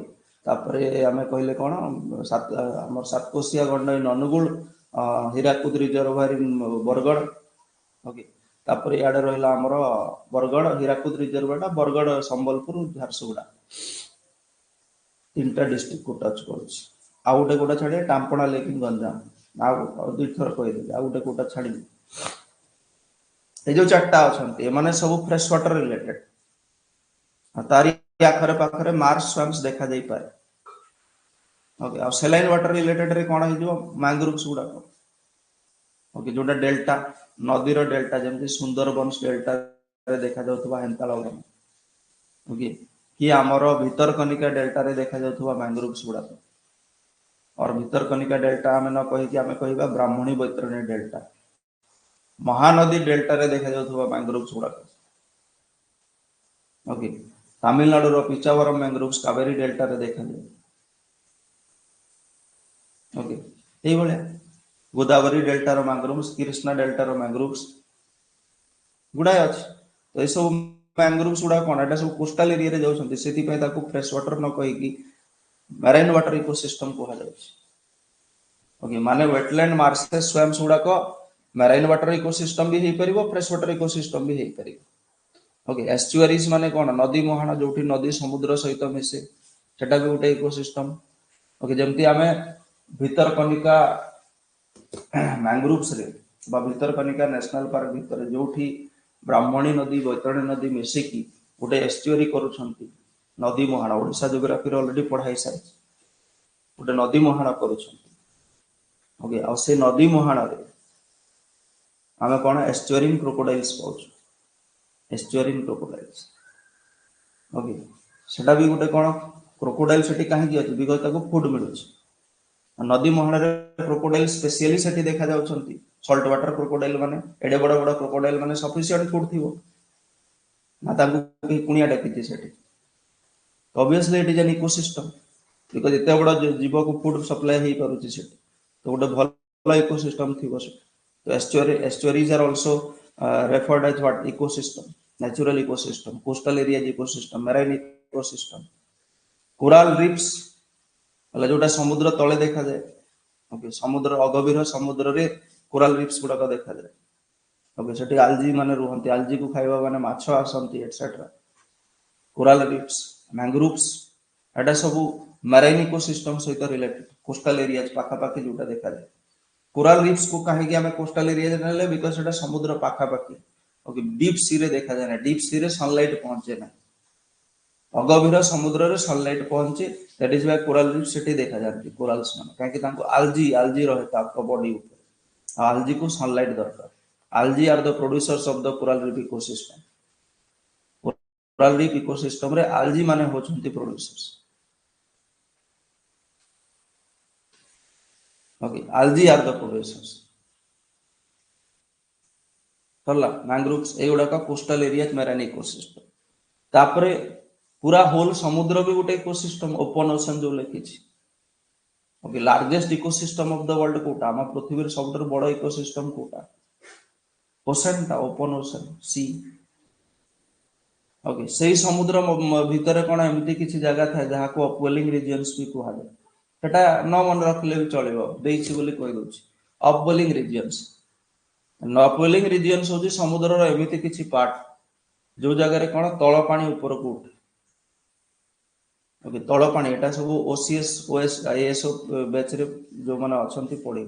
तापरे हमें कहले कोन हमर सातकोशिया गंड इन अनुगुल हीराकुद रिजर्वर इन बरगढ़ ओके तापर इे रहा आमर बरगड़ हीराकुद रिजर्वटा बरगड़ संबलपुर झारसुगुड़ा 3टा डिस्ट्रिक्ट को टच करुच्ची आउ गोटे कोटा छाड़िए टांपड़ा लेकिन गंजाम आउ 2 थर कहीदेवी आउ गोटे कोटा छाड़ी ये जो 4टा अच्छा एमाने सब फ्रेश वाटर रिलेटेड तारी आखरे पाखरे मार्श स्वाम्स देखा जाई पारे ओके आ सेलाइन वाटर रिलेटेड रे कोन हिजो मैंग्रोव्स गुडा ओके जोटा डेल्टा नदी रो डेल्टा जेमति सुंदरबन डेल्टा रे देखा जाउतबा हेंताळ ओके कि आमर भितरकनिका डेल्टा रे देखा जाउतबा मैंग्रोव्स गुडा और भितरकनिका डेल्टा आमे न कहि कि आमे कहिबा ब्राह्मणी बैतरणी डेल्टा महानदी डेल्टा रे देखा जाउतबा मैंग्रोव्स गुडा ओके तमिलनाडु रो पिचावरम मैंग्रोव्स कावेरी डेल्टा रे देखा जाए ओके एई भले गोदावरी डेल्टा रो मैंग्रोव्स कृष्णा डेल्टा रो मैंग्रोव्स गुडाय अछि तो ए सब मैंग्रोव्स गुडा कोन एटा सब कोस्टल एरिया रे जाउछन्ती सेति पय ताको फ्रेश वाटर न कहि कि मैरीन वाटर इकोसिस्टम को जाउछि ओके माने वेटलैंड मार्शेस स्वयं गुडा को मैरीन वाटर इकोसिस्टम भी हेई परिबो फ्रेश वाटर इकोसिस्टम भी हेई परिबो ओके एस्चुआरीज माने कोन नदी मोहाना जोठी नदी समुद्र सहित मिसे सेटा भी गोटे इकोसिस्टम ओके जेमति आमे भितरकनिका मैंग्रोव्स रे बा भितरकनिका नेशनल पार्क भितर जोठी ब्राह्मणी नदी बैतरणी नदी मिसेकी गोटे एस्चुआरी करूछंती नदी मोहाना ओडिशा जियोग्राफी रे ऑलरेडी पढ़ाई सारी गोटे नदी मोहाना करूछंती ओके आ से नदी मोहाना रे आमे कोन एस्चुअरिंग क्रोकोडाइल्स पाउछ एस्चुअरिंग क्रोकोडाइल्स ओके सेटा भी गोटे कोन क्रोकोडाइल सेठी काहे कि अछि बिकॉज़ ताको फूड मिलुछ नदी मोहन रे क्रोकोडाइल स्पेशली सेठी देखा जाउछंती सॉल्ट वाटर क्रोकोडाइल माने एडे बड़ बड़ क्रोकोडाइल माने सफिशिएंट फूड थिवो ना ताको कि कुनिया डाकिति सेठी obviously it is an ecosystem because एते बड़ जीव को फूड सप्लाई हेई करूची सेठी तो गोटे भल इकोसिस्टम थिवो सेठी तो estuaries are also referred as what ecosystem natural ecosystem coastal area ecosystem marine ecosystem coral reefs मतलब जोटा समुद्र तले देखा जाए ओके समुद्र अगभीर समुद्र रे कोरल रीफ्स गुडा को देखा जाए ओके सेठी आल्जी माने रुहंती आल्जी को खाइबा माने माछ आसंती एटसेट्रा कोरल रीफ्स मैंग्रोव्स एटा सब मैरीन इकोसिस्टम सहित रिलेटेड कोस्टल एरियाज पाखा पाखी जोटा देखा जाए कोरल रीफ्स को काहे कि हमें कोस्टल एरिया नेले बिकॉज़ सेटा समुद्र पाखा पाखी ओके डीप सी रे देखा जाए ना डीप सी रे सनलाइट पहुंचे ना अगभीर समुद्र रे सनलाइट पहुंचे that is why coral reef city देखा जाती कोरल्स माने काहे कि तांको आल्जी आल्जी रहे ताको बॉडी ऊपर आल्जी को सनलाइट दरकार algae are the producers of the coral reef ecosystem coral reef ecosystem रे आल्जी माने होचंती producers okay algae are the producers सरला मैंग्रोव्स एगुडा का कोस्टल एरिया मैरीन इकोसिस्टम तापरे पूरा होल समुद्र भी गोटे इकोसिस्टम ओपन ओशन जो लिखिछि okay largest ecosystem of the world कोटा हम पृथ्वी रे सबटर बड़ इकोसिस्टम कोटा ओशन ता ओपन ओशन सी ओके सेही समुद्र भीतर कोन एमती किछि जगह था जहा को अपवेलिंग रीजन्स भी कुहा जाय सेटा न मन रखले भी चलेबो देइछि बोली कहि दोछि अपवेलिंग रीजन्स अपवेलिंग रीजन्स होछि समुद्र रो एमती किछि पार्ट जो जगह रे कोन तळ पानी ऊपर को उठे ओके तळ पानी एटा सब ओसीएस ओएस आईएस बैच रे जो माने अछंती पढे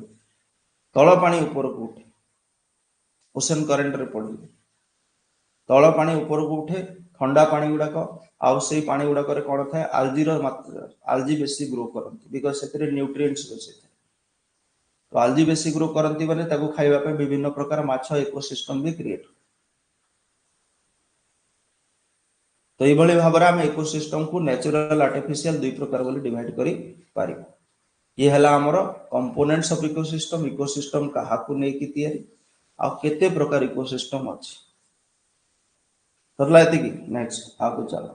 तळ पानी ऊपर को उठे ओशन करंट रे पढे तळ पानी ऊपर को उठे ठंडा पानी गुडा को आउ सेही पानी गुडा करे कोन थाए आल्जी रो मात्रा आल्जी बेसी ग्रो करंती बिकॉज़ सेतरे न्यूट्रिएंट्स बेसी थाए तो आल्जी बेसी ग्रो करंती माने ताको खाइबा पे विभिन्न प्रकार माछ इकोसिस्टम भी क्रिएट तो ये भाव में इकोसिस्टम को नेचुरल आर्टिफिशियल दुई प्रकार बोली डिवाइड करी पारि ये हला हमर कंपोनेंट्स ऑफ इकोसिस्टम कहा को नै कि तयारी आ केते प्रकार इकोसिस्टम अछि सरला एति कि नेक्स्ट आगु चला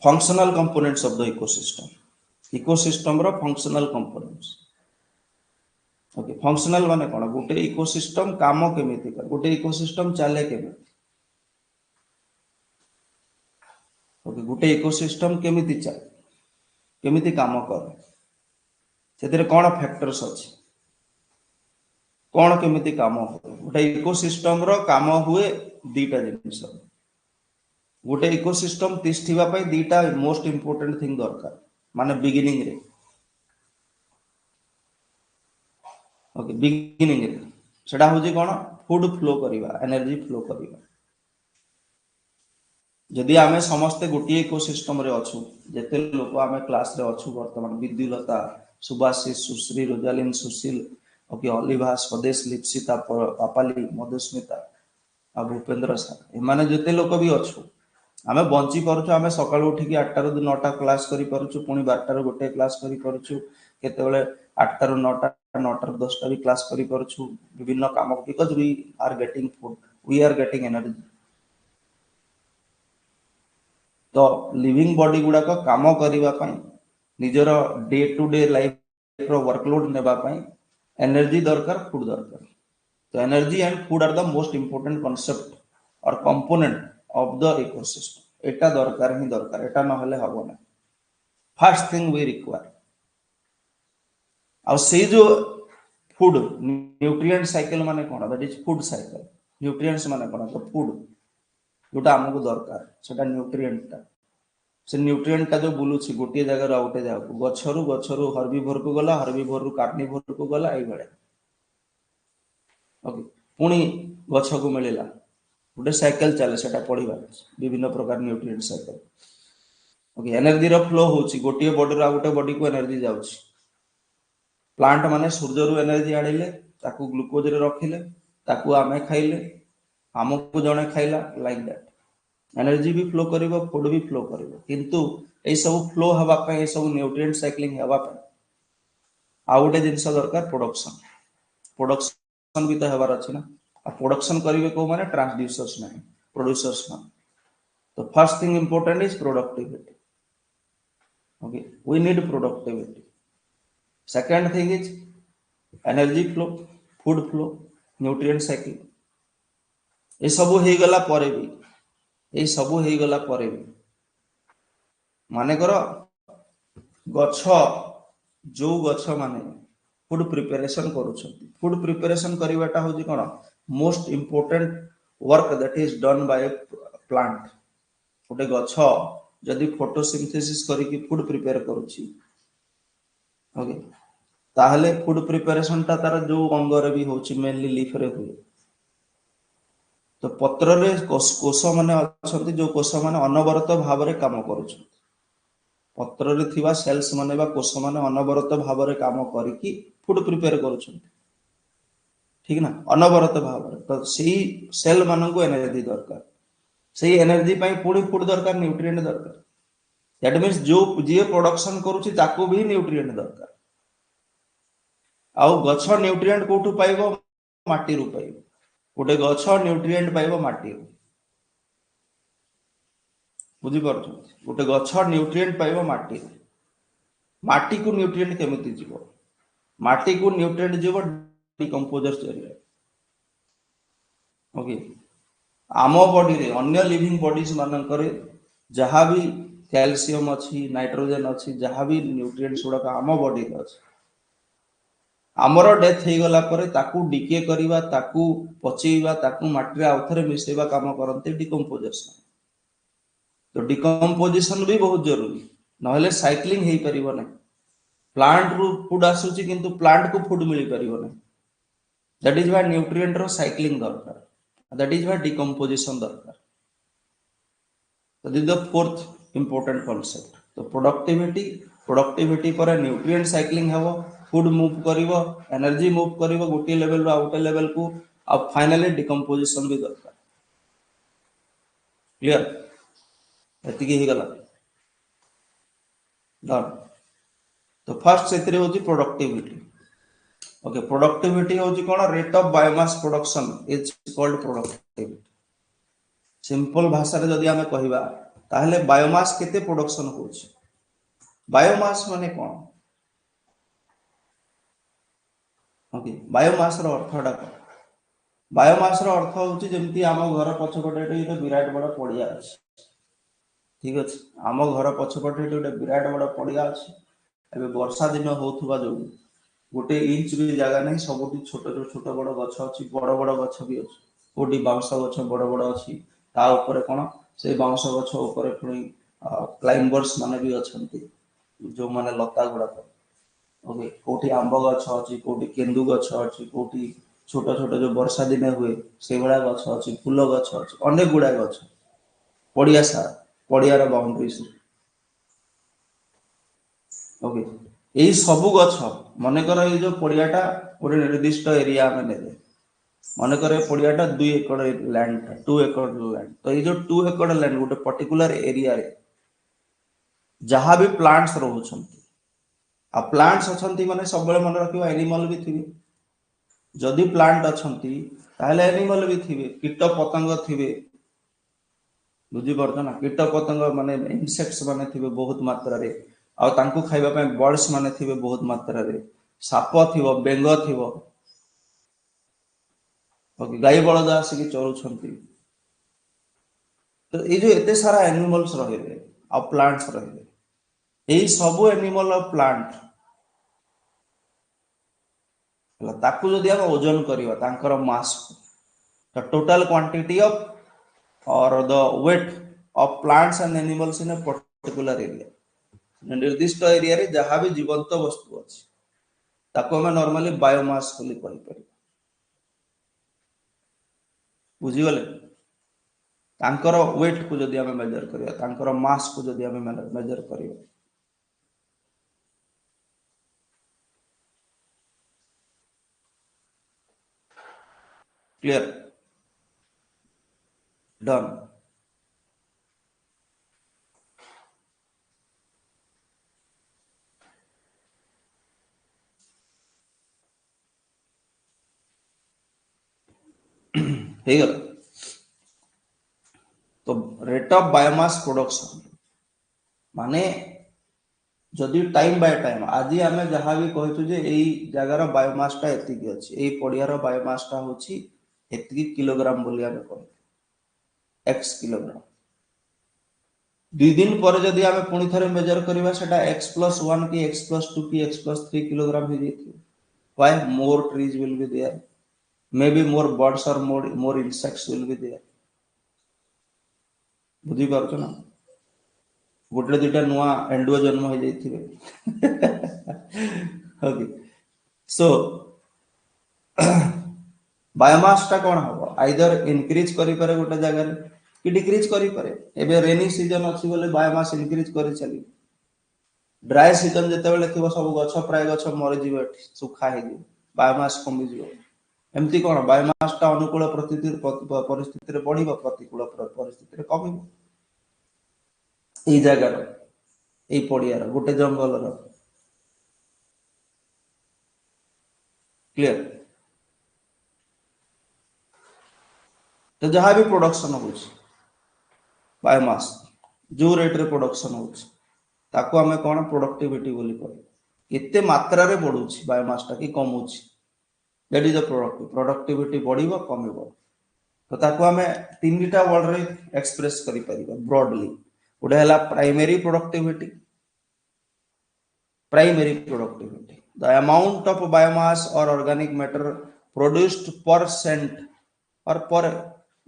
functional components of the ecosystem रो फंक्शनल कंपोनेंट्स ओके फंक्शनल माने कोन गोटे इकोसिस्टम काम केमिति कर गोटे इकोसिस्टम चले केमिति ओके गोटे इकोसिस्टम केमिति चले केमिति काम कर सेतिरे कोन फैक्टर्स अछि कौन केमिति काम हुए गोटे इकोसिस्टम रो काम हुए दीटा जिनिस गोटे इकोसिस्टम तिष्ठिबा पई दीटा मोस्ट इंपोर्टेंट थिंग दरकार माने बिगिनिंग रे ओके बिगिनिंग रे सेटा होजी कोन फूड फ्लो करिवा एनर्जी फ्लो करिवा जदि आमे समस्त गोटे इकोसिस्टम रे अछु जेते लोक आमे क्लास रे अछु वर्तमान विद्युलता सुभाषिष सुश्री रोजालिन सुशील ओके अलिभा स्वदेश लिप्सिता पापाली मधुस्मिता आ भूपेंद्र सर एमाने जेते लोक भी अछु आमे बंची परछु आमे सकाळ उठिकी 8 ରୁ 9ଟା क्लास करि परछु पुनी 12 ରୁ गोटे क्लास करि परछु केतेबेले 8 ରୁ 9टा 9टा ରୁ 10टा भी क्लास करि परछु विभिन्न काम because we are getting food we are getting energy तो लिविंग बॉडी गुडा को काम करिवा पई निजर डे टू डे लाइफ रो वर्कलोड नेबा पई एनर्जी दरकार फूड दरकार तो energy and food are the most important concept or component of the ecosystem एटा दरकार ही दरकार एटा न हले हबो ना फर्स्ट थिंग वी रिक्वायर और से जो फूड न्यूट्रिएंट साइकिल माने कोन that is food cycle nutrients माने कोन तो फूड जोटा हमको दरकार सेटा न्यूट्रिएंट ता से न्यूट्रिएंट का जो बुलुछि गोटे जगह आउटे जाऊ गछरु हर्बीभोर को गला हर्बीभोर रु कार्निभोर को गला एई बेले ओके पुनी गछ को मिलिला गोटे साइकिल चले सेटा पढिबा विभिन्न प्रकार न्यूट्रिएंट साइकिल ओके एनर्जी रो फ्लो होछि गोटे बॉडी रो गोटे बॉडी को एनर्जी जाउछि प्लांट माने सूर्य रु एनर्जी आनिले ताकू ग्लूकोज रे रखिले ताकू आमे खाइले हमको जने खाइला लाइक दैट एनर्जी भी फ्लो करिवो फूड भी फ्लो करिवो किंतु ए सब फ्लो हवा पे ए सब न्यूट्रिएंट साइक्लिंग हवा पे आ गोटे जिंस दरकार प्रोडक्शन भी तो हवार अछि ना आ प्रोडक्शन करिवे को माने ट्रांसड्यूसर्स नहीं प्रोड्यूसर्स ना तो first thing important is productivity okay we need productivity second thing is energy flow food flow nutrient cycle ए सब हे गला परे भी ए सब हे गला परे भी माने करो गछ जो गछ माने फूड प्रिपरेशन करूछंती फूड प्रिपरेशन करिवाटा होजी कोन most important work that is done by plant गोटे गछ जदि फोटोसिंथेसिस करिकि फूड प्रिपेयर करूछि ओके ताहले फूड प्रिपरेशन ता तार जो अंग रे भी होछि मेनली लीफ रे हुए तो पत्र रे कोष माने अछंती जो कोष माने अनवरत भाव रे काम करूछंती पत्र रे थिबा सेल्स माने बा कोष माने अनवरत भाव रे काम करिकि फूड प्रिपेयर करूछंती ठीक ना अनवरत भाव रे तो सेही सेल मानन को एनर्जी दरकार सेही एनर्जी पई पूरी फूड दरकार न्यूट्रिएंट दरकार दैट मींस जो जे प्रोडक्शन करूछि ताको भी न्यूट्रिएंट दरकार आउ गछ न्यूट्रिएंट कोठु पाइबो माटी रु पाइबो गोटे गछ न्यूट्रिएंट पाइबो माटी रु बुझी परछु गोटे गछ न्यूट्रिएंट पाइबो माटी को न्यूट्रिएंट केमिति जीवो माटी को न्यूट्रिएंट जीवो डिकम्पोजर जरिया ओके आमो बॉडी रे अन्य लिविंग बॉडीज मानन करे जहां भी कैल्शियम अछि नाइट्रोजन अछि जहां भी न्यूट्रिएंट्स गुडा का आमो बॉडी रे अछि आमरो डेथ हे गला परे ताकू डीके करिवा ताकू पचेइबा ताकू माटी रे आउथरे मिसेबा काम करते डिकम्पोजिशन तो डिकम्पोजिशन भी बहुत जरूरी नहले साइक्लिंग हे परिबो नै प्लांट रु फूड आसुची किंतु प्लांट को फूड मिली परिबो नै दैट इज व्हाई न्यूट्रिएंट रो साइक्लिंग दरकार दैट इज व्हाई डिकम्पोजिशन दरकार तो this the fourth important concept तो प्रोडक्टिविटी पर न्यूट्रिएंट साइक्लिंग हेबो फूड मूव करिवो एनर्जी मूव करिवो गोटे लेवल रो आउट लेवल को अब फाइनली डिकम्पोजिशन भी दरकार क्लियर एतिकी ही गला डन तो फर्स्ट सेतरे होची प्रोडक्टिविटी ओके प्रोडक्टिविटी होची कोन rate of biomass production is called productivity simple भाषा रे जदी हमें कहिबा ताहले बायोमास केते प्रोडक्शन होची बायोमास माने कोन ओके बायोमास रो अर्थटा कोन बायोमास रो अर्थ होची जेमति आम घर पछपटे एटा विराट बड़ पड़िया अछि ठीक अछि आम घर पछपटे एटा विराट बड़ पड़िया अछि एबे वर्षा दिन होथुबा जो गोटे इंच भी जगह नहीं सब छोट छोट बड़ गछ अच्छी बड़ बड़ गछ भी अच्छी कोटी बाउंश गछ बड़ बड़ अच्छी ता ऊपर कौन से बाउंश गछ ऊपर पुणी क्लाइंबर्स माने भी अच्छे जो माने लता गुड़ाक ओके कोटी आंब गछ अच्छी कोटी केंदु गछ अच्छी कोटी छोट छोट जो वर्षा दिने हुए से भाया गछ अच्छी फूल गछ अच्छी अनेक गुड़ा गछ पड़िया सारा पड़ियार बाउंड्रीज ओके यही सबू गछ मनकर ये जो पड़ियाटा गोटे निर्दिष्ट एरिया आम ने मनकर पड़ियाटा 2 एकड़ लैंड 2 एकड़ लैंड तो ये जो 2 एकड़ लैंड गोटे पर्टिकुलर एरिया रे जहाँ भी प्लांट्स रोचंती आ प्लांट्स अच्छंती माने सब मन रखिबा एनिमल भी थिबे जदि प्लांट अच्छंती ताहले एनिमल भी थिबे कीट पतंग थिबे बुझी पारछ ना कीट पतंग माने इनसेक्ट्स माने थिबे बहुत मात्रा रे आ तांको खाइबा पय बर्ड्स माने थिबे बहुत मात्रा रे साप थिबो बेंग थिबो ओके गाई बळद आसिक चरुछंती तो ये जो एते सारा एनिमल्स रहिबे आ प्लांट्स रहिबे एई सब एनिमल और प्लांट ताकू जदि हम ओजन करिवा तांकर mass the total quantity of or the weight of plants and animals in a particular area निर्दिष्ट एरिया रे जहाँ भी जीवंत वस्तु अछि ताको हम नॉर्मली बायोमास बोली कहि परिबा बुझी गले तांकर वेट को जदि हम मेजर करिया तांकर मास को जदि हम मेजर करिया क्लियर डन हे गला तो रेट ऑफ बायोमास प्रोडक्शन माने जदि टाइम बाय टाइम आज आम जहाँ भी कहतु जे एई जगार बायोमासटा एतिकी अछि एई पड़ियार बायोमासटा होछि एतिकी किलोग्राम बोली आमे कहू एक्स किलोग्राम 2 दिन पर जदि आमे पुणी थरे मेजर करबा सेटा x+1 की x+2 की x+3 किलोग्राम हो जाइथिबो why more trees will be there maybe more birds or more insects will be there बुझी पारछ ना गोटे दुटा नुआ एंडुआ जन्म हो जाइथिबे ओके सो बायोमास टा कोन हबो आइदर इंक्रीज करि पारे गोटे जगह रे कि डिक्रीज करि पारे एबे रेनी सीजन अछि बोले बायोमास इंक्रीज करि चली ड्राई सीजन जते बेले थिबो सब गछ प्राय गछ मरि जिवो सुखा हे जिवो बायोमास कमी जिवो एमती कोन बायोमास टा अनुकूल परिस्थिति रे बढ़िबो प्रतिकूल परिस्थिति रे कमिबो एई जगह रे एई पड़ियार गोटे जंगल रो क्लियर तो जहाँ भी प्रोडक्शन होउछ बायोमास जो रेट रे प्रोडक्शन होउछ ताको हमें कोन प्रोडक्टिविटी बोली कहू केते मात्रा रे बढ़ुछ बायोमास टा कि कमुछ दैट इज द प्रोडक्टिविटी बढ़िबो कमिबो तो ताको हमें तीनटा वर्ड रे एक्सप्रेस करि परिबा ब्रॉडली गोटे हला primary productivity the amount of biomass or organic matter produced per cent or per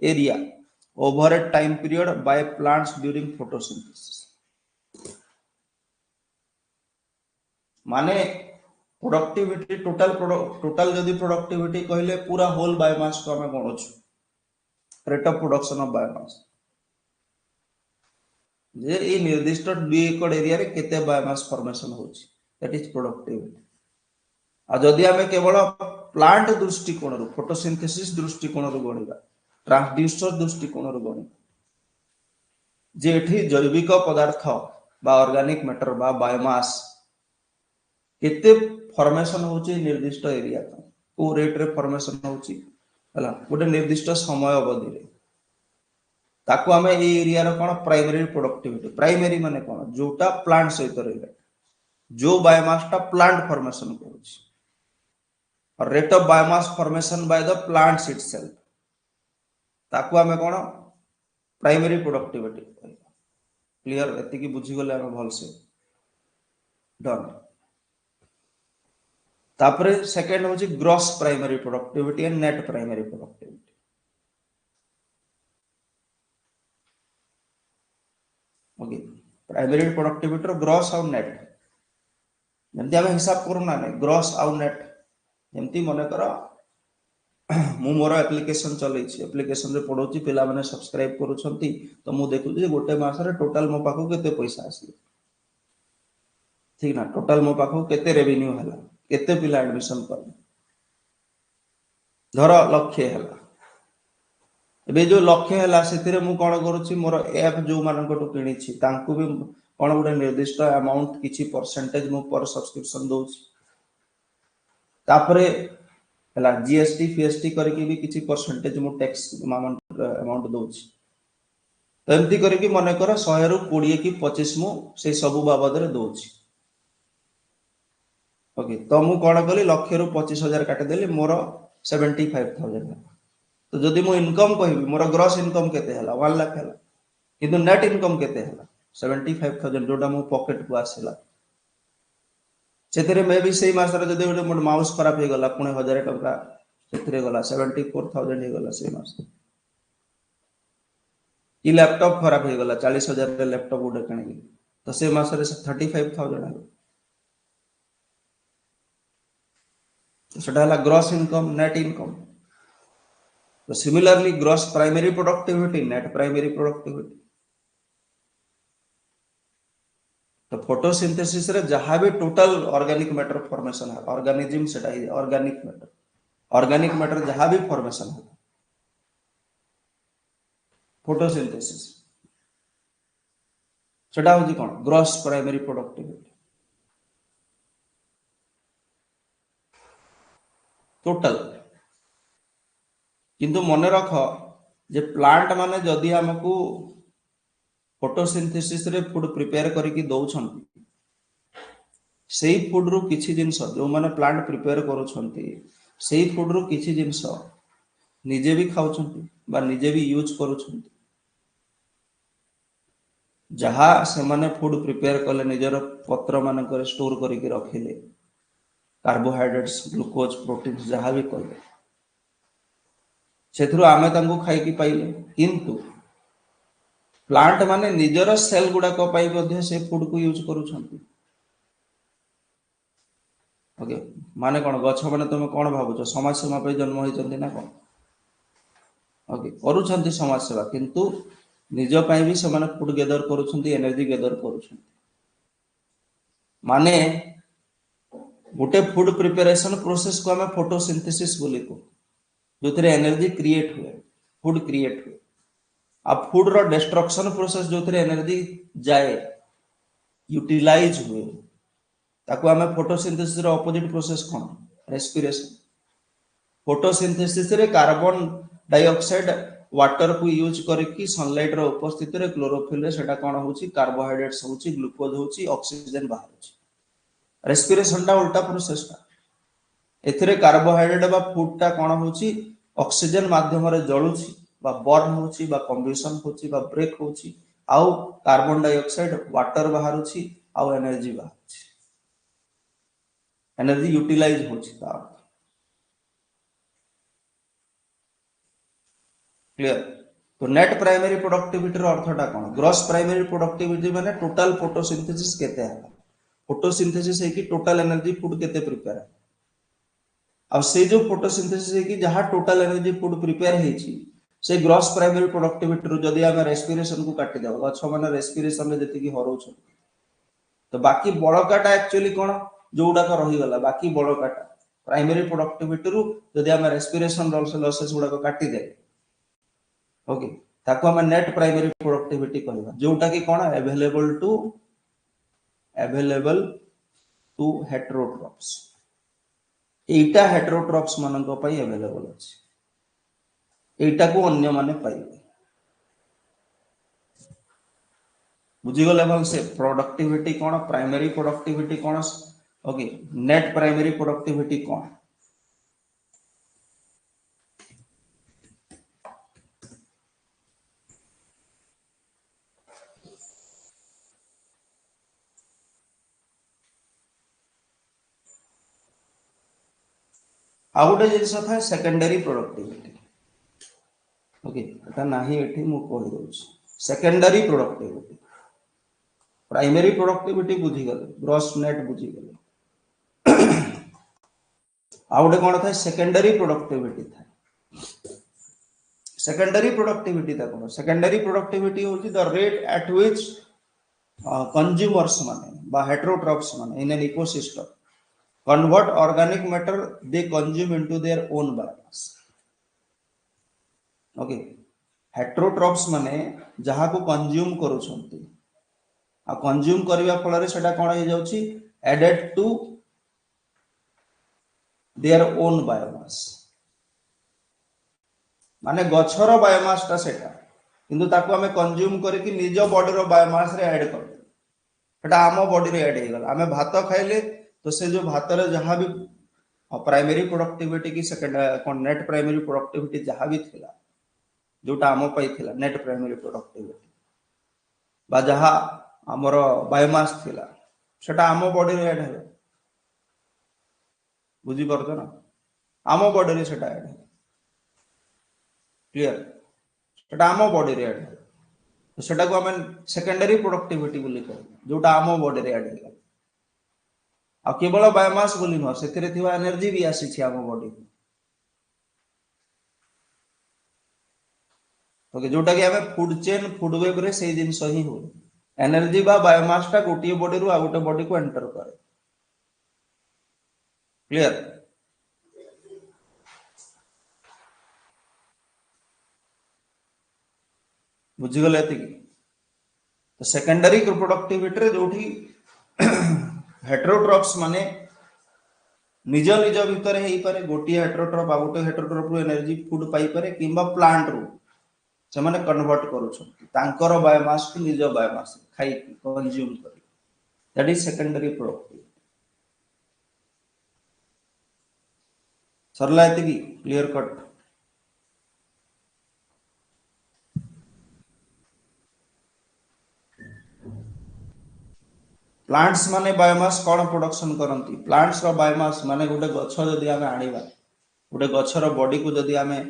area over a time period by plants during photosynthesis माने प्रोडक्टिविटी टोटल जदि प्रोडक्टिविटी कहले पूरा होल बायोमास को हमें गणुछु rate of production of biomass जे ए निर्दिष्ट 2 एकड़ एरिया रे केते बायोमास फॉर्मेशन होछि दैट इज प्रोडक्टिविटी आ जदि हमें केवल प्लांट दृष्टिकोण रो फोटोसिंथेसिस दृष्टिकोण रो गणिबा ट्रांसड्यूसर दृष्टिकोण रो गणिबा जे एठी जैविक पदार्थ बा ऑर्गेनिक मैटर बा बायोमास केते फॉर्मेशन होची निर्दिष्ट एरिया को रेट रे फॉर्मेशन होची हला गोटे निर्दिष्ट समय अवधि रे ताको हमें ए एरिया रो कोन प्राइमरी प्रोडक्टिविटी प्राइमरी माने कोन जोटा प्लांट सहित रहले जो बायोमास टा प्लांट फॉर्मेशन करूची और rate of biomass formation by the plants itself ताको हमें कोन प्राइमरी प्रोडक्टिविटी क्लियर एति की बुझी गले हम भल से डन तापरे सेकंड होची gross primary productivity and net primary productivity. Okay, primary productivity रो ग्रॉस और नेट जमती आम हिसाब करूना नहीं, ग्रॉस आउ नेट जमती मन कर मु मोर एप्लिकेशन चलई एप्लिकेशन रे पढौची पिला माने सब्सक्राइब करूछंती तो मु देखु जे गोटे मास रे टोटल मो पाखो केते पैसा आसी, ठीक ना, टोटल मो पाखो केते रेवेन्यू हला, केते पिला एडमिशन कर, धर लक्ष्य हला एबे जो लक्ष्य हला सेतिरे मु कोन करूची मोर ऐप जो मानकटो किनिछि तांकु भी कोन गुटे निर्दिष्ट अमाउंट किछि परसेंटेज मु पर सब्सक्रिप्शन दोछि, तापरे हला जीएसटी फीएसटी करके भी किछि परसेंटेज मु टैक्स अमाउंट दोछि, तो एमती करके मन कर 100 रु 20 कि 25 मु से सब बाबद रे दोछि। ओके, तो मु कोन कली लक्ष्य रु 25,000 काटि देली मोर 75,000, तो जदि मु इनकम कहबी मोर ग्रॉस इनकम केते हला 1 लाख हला, किंतु नेट इनकम केते हला 75,000 जोटा मो पॉकेट को आसला, सेतिरे मे भी सेही मासरे जदि गोटे मोर माउस खराब हे गला पुणे 1000 टका सेतिरे गला 74,000 हे गला सेही मास, कि लैपटॉप खराब हे गला 40,000 रे लैपटॉप गोटे किनि तो से मासरे 35,000 हला, तो सेटा हला ग्रॉस इनकम नेट इनकम। तो similarly gross primary productivity net primary productivity, तो फोटोसिंथेसिस रे जहां भी टोटल ऑर्गेनिक मैटर फॉर्मेशन है ऑर्गेनिज्म सेटा ही ऑर्गेनिक मैटर जहां भी फॉर्मेशन है फोटोसिंथेसिस सेटा होजी कोन ग्रॉस प्राइमरी प्रोडक्टिविटी टोटल। किंतु मन रख जे प्लांट माने जदि हमकु फोटोसिंथेसिस रे फूड प्रिपेयर करके दौछंती सेही फूड रु किछि जिंस जो माने प्लांट प्रिपेयर करूछंती सेही फूड रु किछि जिंस निजे भी खाउछंती बा निजे भी यूज करूछंती, जहा से माने फूड प्रिपेयर कले निजर पत्र मानकर स्टोर करके रखिले कार्बोहाइड्रेट्स ग्लूकोज प्रोटीन जहा भी कले सेथुरु आमे तांको खाई की पाइले, किंतु प्लांट माने निजर सेल गुडा को पाई मध्ये से फूड को यूज करूछंती। ओके, माने कोन गछ माने तुम कोन भाबुछ समाज सेवा पे जन्म होइचंती ना कोन, ओके करूछंती समाज सेवा किंतु निज पाई भी समान फूड गेदर करूछंती एनर्जी गेदर करूछंती, माने गोटे फूड प्रिपरेशन प्रोसेस को हमें फोटोसिंथेसिस बोली को जो एनर्जी क्रिएट हुए फूड क्रिएट हुए अब फूड रो डिस्ट्रक्शन प्रोसेस जो एनर्जी जाए यूटिलाइज हुए ताको हमें फोटोसिंथेसिस रो ऑपोजिट प्रोसेस कोन रेस्पिरेशन। फोटोसिंथेसिस रे कार्बन डाइऑक्साइड वाटर को यूज करके सनलाइट रो उपस्थिति रे क्लोरोफिल रे सेटा कोन होची कार्बोहाइड्रेट्स होची ग्लूकोज होची ऑक्सीजन बाहर। रेस्पिरेशन टा उल्टा प्रोसेस टा एथिरे कार्बोहाइड्रेट बा फूड टा कोन होची ऑक्सीजन माध्यम रे जळुची बा बर्न होची बा कंबशन होची बा ब्रेक होची आउ कार्बन डाइऑक्साइड वाटर बाहरुची आउ एनर्जी बाहरुची एनर्जी यूटिलाइज होची ता क्लियर। तो नेट प्राइमरी प्रोडक्टिविटी रो अर्थटा कोन ग्रॉस प्राइमरी प्रोडक्टिविटी माने टोटल फोटोसिंथेसिस केते है फोटोसिंथेसिस है कि टोटल एनर्जी फूड केते प्रिपेयर है अब से जो फोटोसिंथेसिस है कि जहां टोटल एनर्जी फूड प्रिपेयर हेची से ग्रॉस प्राइमरी प्रोडक्टिविटी रो जदी हम रेस्पिरेशन को काटि देबो गछ माने रेस्पिरेशन रे जति की हरौछ तो बाकी बळकाटा एक्चुअली कोन जोडा का रही गला बाकी बळकाटा प्राइमरी प्रोडक्टिविटी रो जदी हम रेस्पिरेशन लॉसेस गुडा को काटि दे ओके ताको हम नेट प्राइमरी प्रोडक्टिविटी कहबा जोटा की कोन available to heterotrophs Etah heterotrophs मानन पई अवेलेबल अछि एटा को अन्य माने पाइबे बुझी गले भल से प्रोडक्टिविटी कोन प्राइमरी प्रोडक्टिविटी कोन ओके नेट प्राइमरी प्रोडक्टिविटी कोन आ गोटे जिनस था सेकेंडरी प्रोडक्टिविटी। ओके एटा नाही एठी मु कहि दउछि सेकेंडरी प्रोडक्टिविटी। प्राइमरी प्रोडक्टिविटी बुझी गले ग्रॉस नेट बुझी गले आ गोटे कोन था सेकेंडरी प्रोडक्टिविटी था। सेकेंडरी प्रोडक्टिविटी था कोन सेकेंडरी प्रोडक्टिविटी होची the rate at which consumers माने बा हेटेरोट्रॉप्स माने इन an ecosystem convert organic matter they consume into their own biomass। Okay heterotrophs माने जहा को कंज्यूम करूछंती आ कंज्यूम करबा फल रे सेटा कोन हे जाउची added to their own biomass माने गछर बायोमास ता सेटा किंतु ताको हमें कंज्यूम करके निज बॉडी रो बायोमास रे ऐड कर सेटा आम बॉडी रे ऐड हे गला हमें भात खाइले तो से जो भात रे जहां भी प्राइमरी प्रोडक्टिविटी की सेकंड नेट प्राइमरी प्रोडक्टिविटी जहां भी थिला जोटा आम पाई थिला नेट प्राइमरी प्रोडक्टिविटी बा जहां हमर बायोमास थिला सेटा आम बॉडी रे ऐड हे बुझी परतो ना आम बॉडी रे सेटा ऐड क्लियर सेटा आम बॉडी रे ऐड तो सेटा को हमें सेकेंडरी प्रोडक्टिविटी बोली कहू जोटा आम बॉडी रे ऐड हे आ केवल बायोमास बोली न सेथिरे थिवा एनर्जी भी आसी छी आम बॉडी को ओके जोटा कि हमें फूड चेन फूड वेब रे सेही जिंस ही हो एनर्जी बा बायोमास ता गोटी बॉडी रु आ गोटे बॉडी को एंटर करे क्लियर बुझी गले एति तो सेकेंडरी प्रोडक्टिविटी रे जोठी हेटेरोट्रॉप्स माने निज निज भीतर हेई पारे गोटी हेटेरोट्रॉप आ गोटे हेटेरोट्रॉप रु एनर्जी फूड पाई पारे किंबा प्लांट रु से माने कन्वर्ट करूछन तांकर बायोमास को निज बायोमास खाई कंज्यूम करी दैट इज सेकेंडरी प्रोडक्टिविटी सरला एति की क्लियर कट प्लांट्स माने बायोमास कोन प्रोडक्शन करंती प्लांट्स रो बायोमास माने गोटे गछ जदी हमें आनिबा गोटे गछर बॉडी को जदी हमें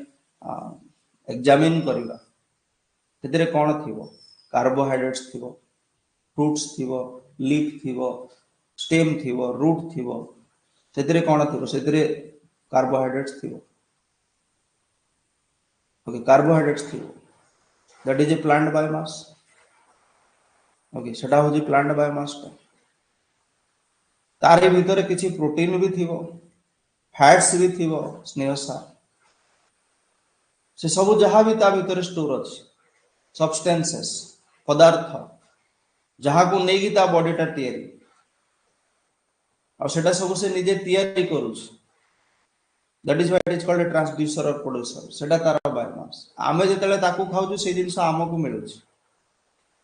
एग्जामिन करिबा तेरे कोन थिबो कार्बोहाइड्रेट्स थिबो फ्रूट्स थिबो लीफ थिबो स्टेम थिबो रूट थिबो सेतिरे कोन थिबो सेतिरे कार्बोहाइड्रेट्स थिबो ओके कार्बोहाइड्रेट्स थिबो that is a plant biomass okay सेटा होजी प्लांट बायोमास का तारे भीतर किसी प्रोटीन भी थिबो फैट्स भी थिबो स्नेहसा से सब जहां भी ता भीतर स्टोर अछि सब्सटेंसेस पदार्थ जहां को नेगी ता बॉडी टा तयारी और सेटा सब से निजे तयारी करूछ that is what is called a transducer or producer सेटा तार बायोमास आमे जेतले ताकू खाउछु से जिंस आमको मिलुछ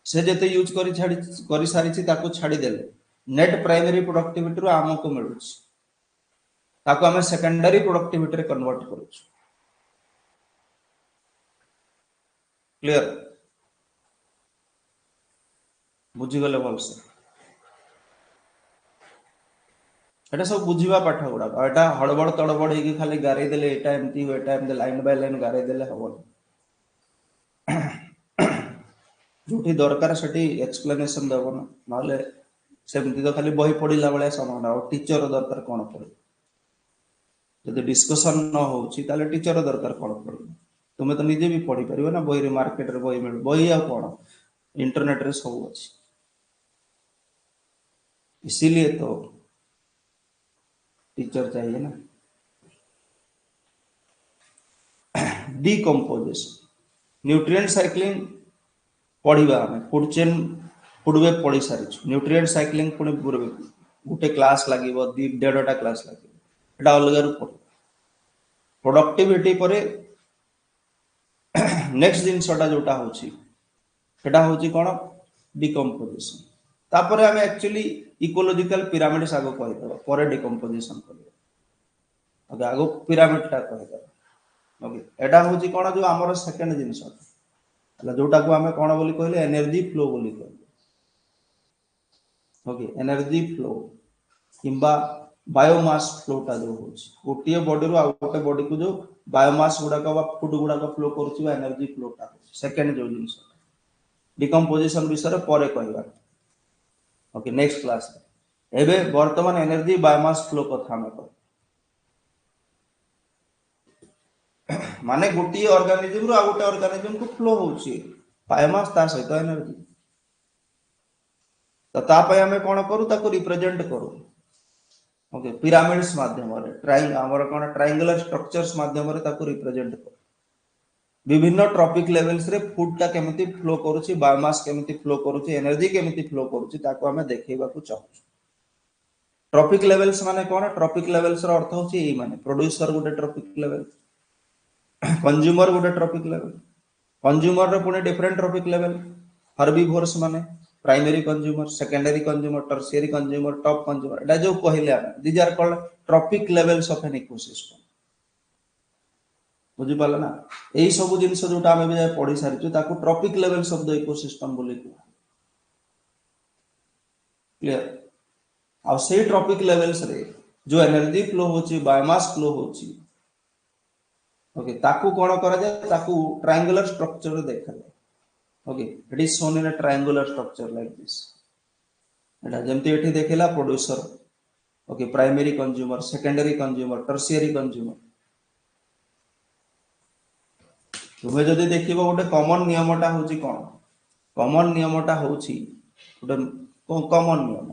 से जेते यूज करी सारी छी ताकू छाडी देले नेट प्राइमरी प्रोडक्टिविटी रो आमको मिलुछ ताकू हमें सेकेंडरी प्रोडक्टिविटी रे कन्वर्ट करूछ क्लियर बुझी गले बोल से एटा सब बुझीबा पाठ गुडा एटा हड़बड़ तड़बड़ हे खाली गारे देले एटा एमती लाइन बाय लाइन गारे देले हबो जोठी दरकार सेठी एक्सप्लेनेशन देबो ना नाले सेमती तो खाली बही पढिला बेले समान और टीचर दरकार कोन पड़े जदि डिस्कशन न होची ताले टीचर दरकार कोन पड़े तुमे तो निजे भी पढ़ी परिबो ना बही रे मार्केट रे बही मिल बही आ कोन इंटरनेट रे सब अछि इसीलिए तो टीचर चाहिए ना डिकम्पोजिशन न्यूट्रिएंट साइक्लिंग पढ़िबा हमें फूड चेन फूड वेब पढ़ी सारी न्यूट्रिएंट साइक्लिंग पुणी गोटे क्लास लागिबो 1.5टा क्लास लागिबो एटा अलग रु पढ़ प्रोडक्टिविटी परे नेक्स्ट जिनसटा जोटा होची सेटा होची कोन डिकम्पोजिशन तापरे हमें एक्चुअली इकोलॉजिकल पिरामिड सागो कहि दबो परे डिकम्पोजिशन करियो ओके आगो पिरामिड ता कहि दबो ओके एटा होची कोन जो हमर सेकंड जिनस हला जोटा को हमें कोन बोली कहले एनर्जी फ्लो बोली कहले ओके एनर्जी फ्लो किंबा बायोमास फ्लोटा जो होची गोटे बॉडी रु आ गोटे बॉडी को जो बायोमास गुडा का फूड गुडा का फ्लो करूची एनर्जी फ्लोटा सेकंड जो जिंस डिकम्पोजिशन विषय पर कहबा ओके नेक्स्ट क्लास एबे वर्तमान एनर्जी बायोमास फ्लो कथा हम माने गोटे ऑर्गेनिज्म रु आ गोटे ऑर्गेनिज्म को फ्लो होची बायोमास ता सहित एनर्जी तो तापय हमें कोन करू ताको रिप्रेजेंट करू ओके पिरामिड्स माध्यम रे ट्रायंगुलर स्ट्रक्चर्स माध्यम रे ताको रिप्रेजेंट करू विभिन्न ट्रॉपिक लेवल्स रे फूड ता केमिति फ्लो करूची बायोमास केमिति फ्लो करूची एनर्जी केमिति फ्लो करूची ताको हमें देखैबा को चाहू ट्रॉपिक लेवल्स माने कोन ट्रॉपिक लेवल्स रो अर्थ होची ए माने प्रोड्यूसर गोटे ट्रॉपिक लेवल कंज्यूमर गोटे ट्रॉपिक लेवल कंज्यूमर रे पुणे डिफरेंट ट्रॉपिक लेवल हर्बीवोर्स माने primary consumer secondary consumer tertiary consumer top consumer एटा जो कहले हम these are called trophic levels of an ecosystem बुझी पाला ना एई सब जिंस जोटा हम भी पढ़ी सारिछु ताको tropic levels of the ecosystem बोली क्लियर आ से ट्रॉपिक लेवल्स रे जो एनर्जी फ्लो होची बायोमास फ्लो होची ओके ताकू कोन करा जाय ताकू ट्रायंगुलर स्ट्रक्चर देखा जाय okay it is shown in a triangular structure like this एटा जेमति एठी देखेला producer okay primary consumer secondary consumer tertiary consumer तुमे जदि देखिबो गोटे कॉमन नियमटा होची कोन कॉमन नियमटा होची गोटे कॉमन नियम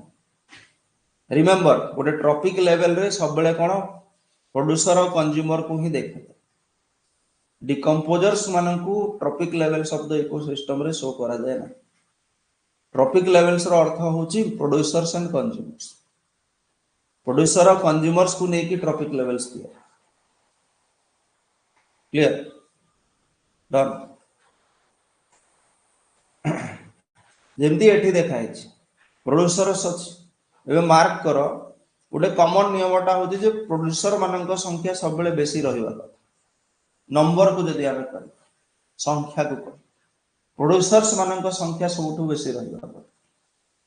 रिमेंबर गोटे ट्रॉपिक लेवल रे सब बेले कोन प्रोड्यूसर और कंज्यूमर को ही देखे डिकम्पोजर्स मानकू trophic levels of the ecosystem रे शो करा जाय ना ट्रॉपिक लेवल्स रो अर्थ होची प्रोड्यूसर्स एंड कंज्यूमर्स प्रोड्यूसर और कंज्यूमर्स को नेकी ट्रॉपिक लेवल्स दिया क्लियर डन जेमती एठी देखाइ छी प्रोड्यूसर सच एबे मार्क करो गोटे कॉमन नियमटा होची जे प्रोड्यूसर मानक संख्या सब बेले बेसी रहिबा नंबर को जदि आमे कर संख्या को प्रोड्यूसर्स मानक संख्या सबुठु बेसी रहिबा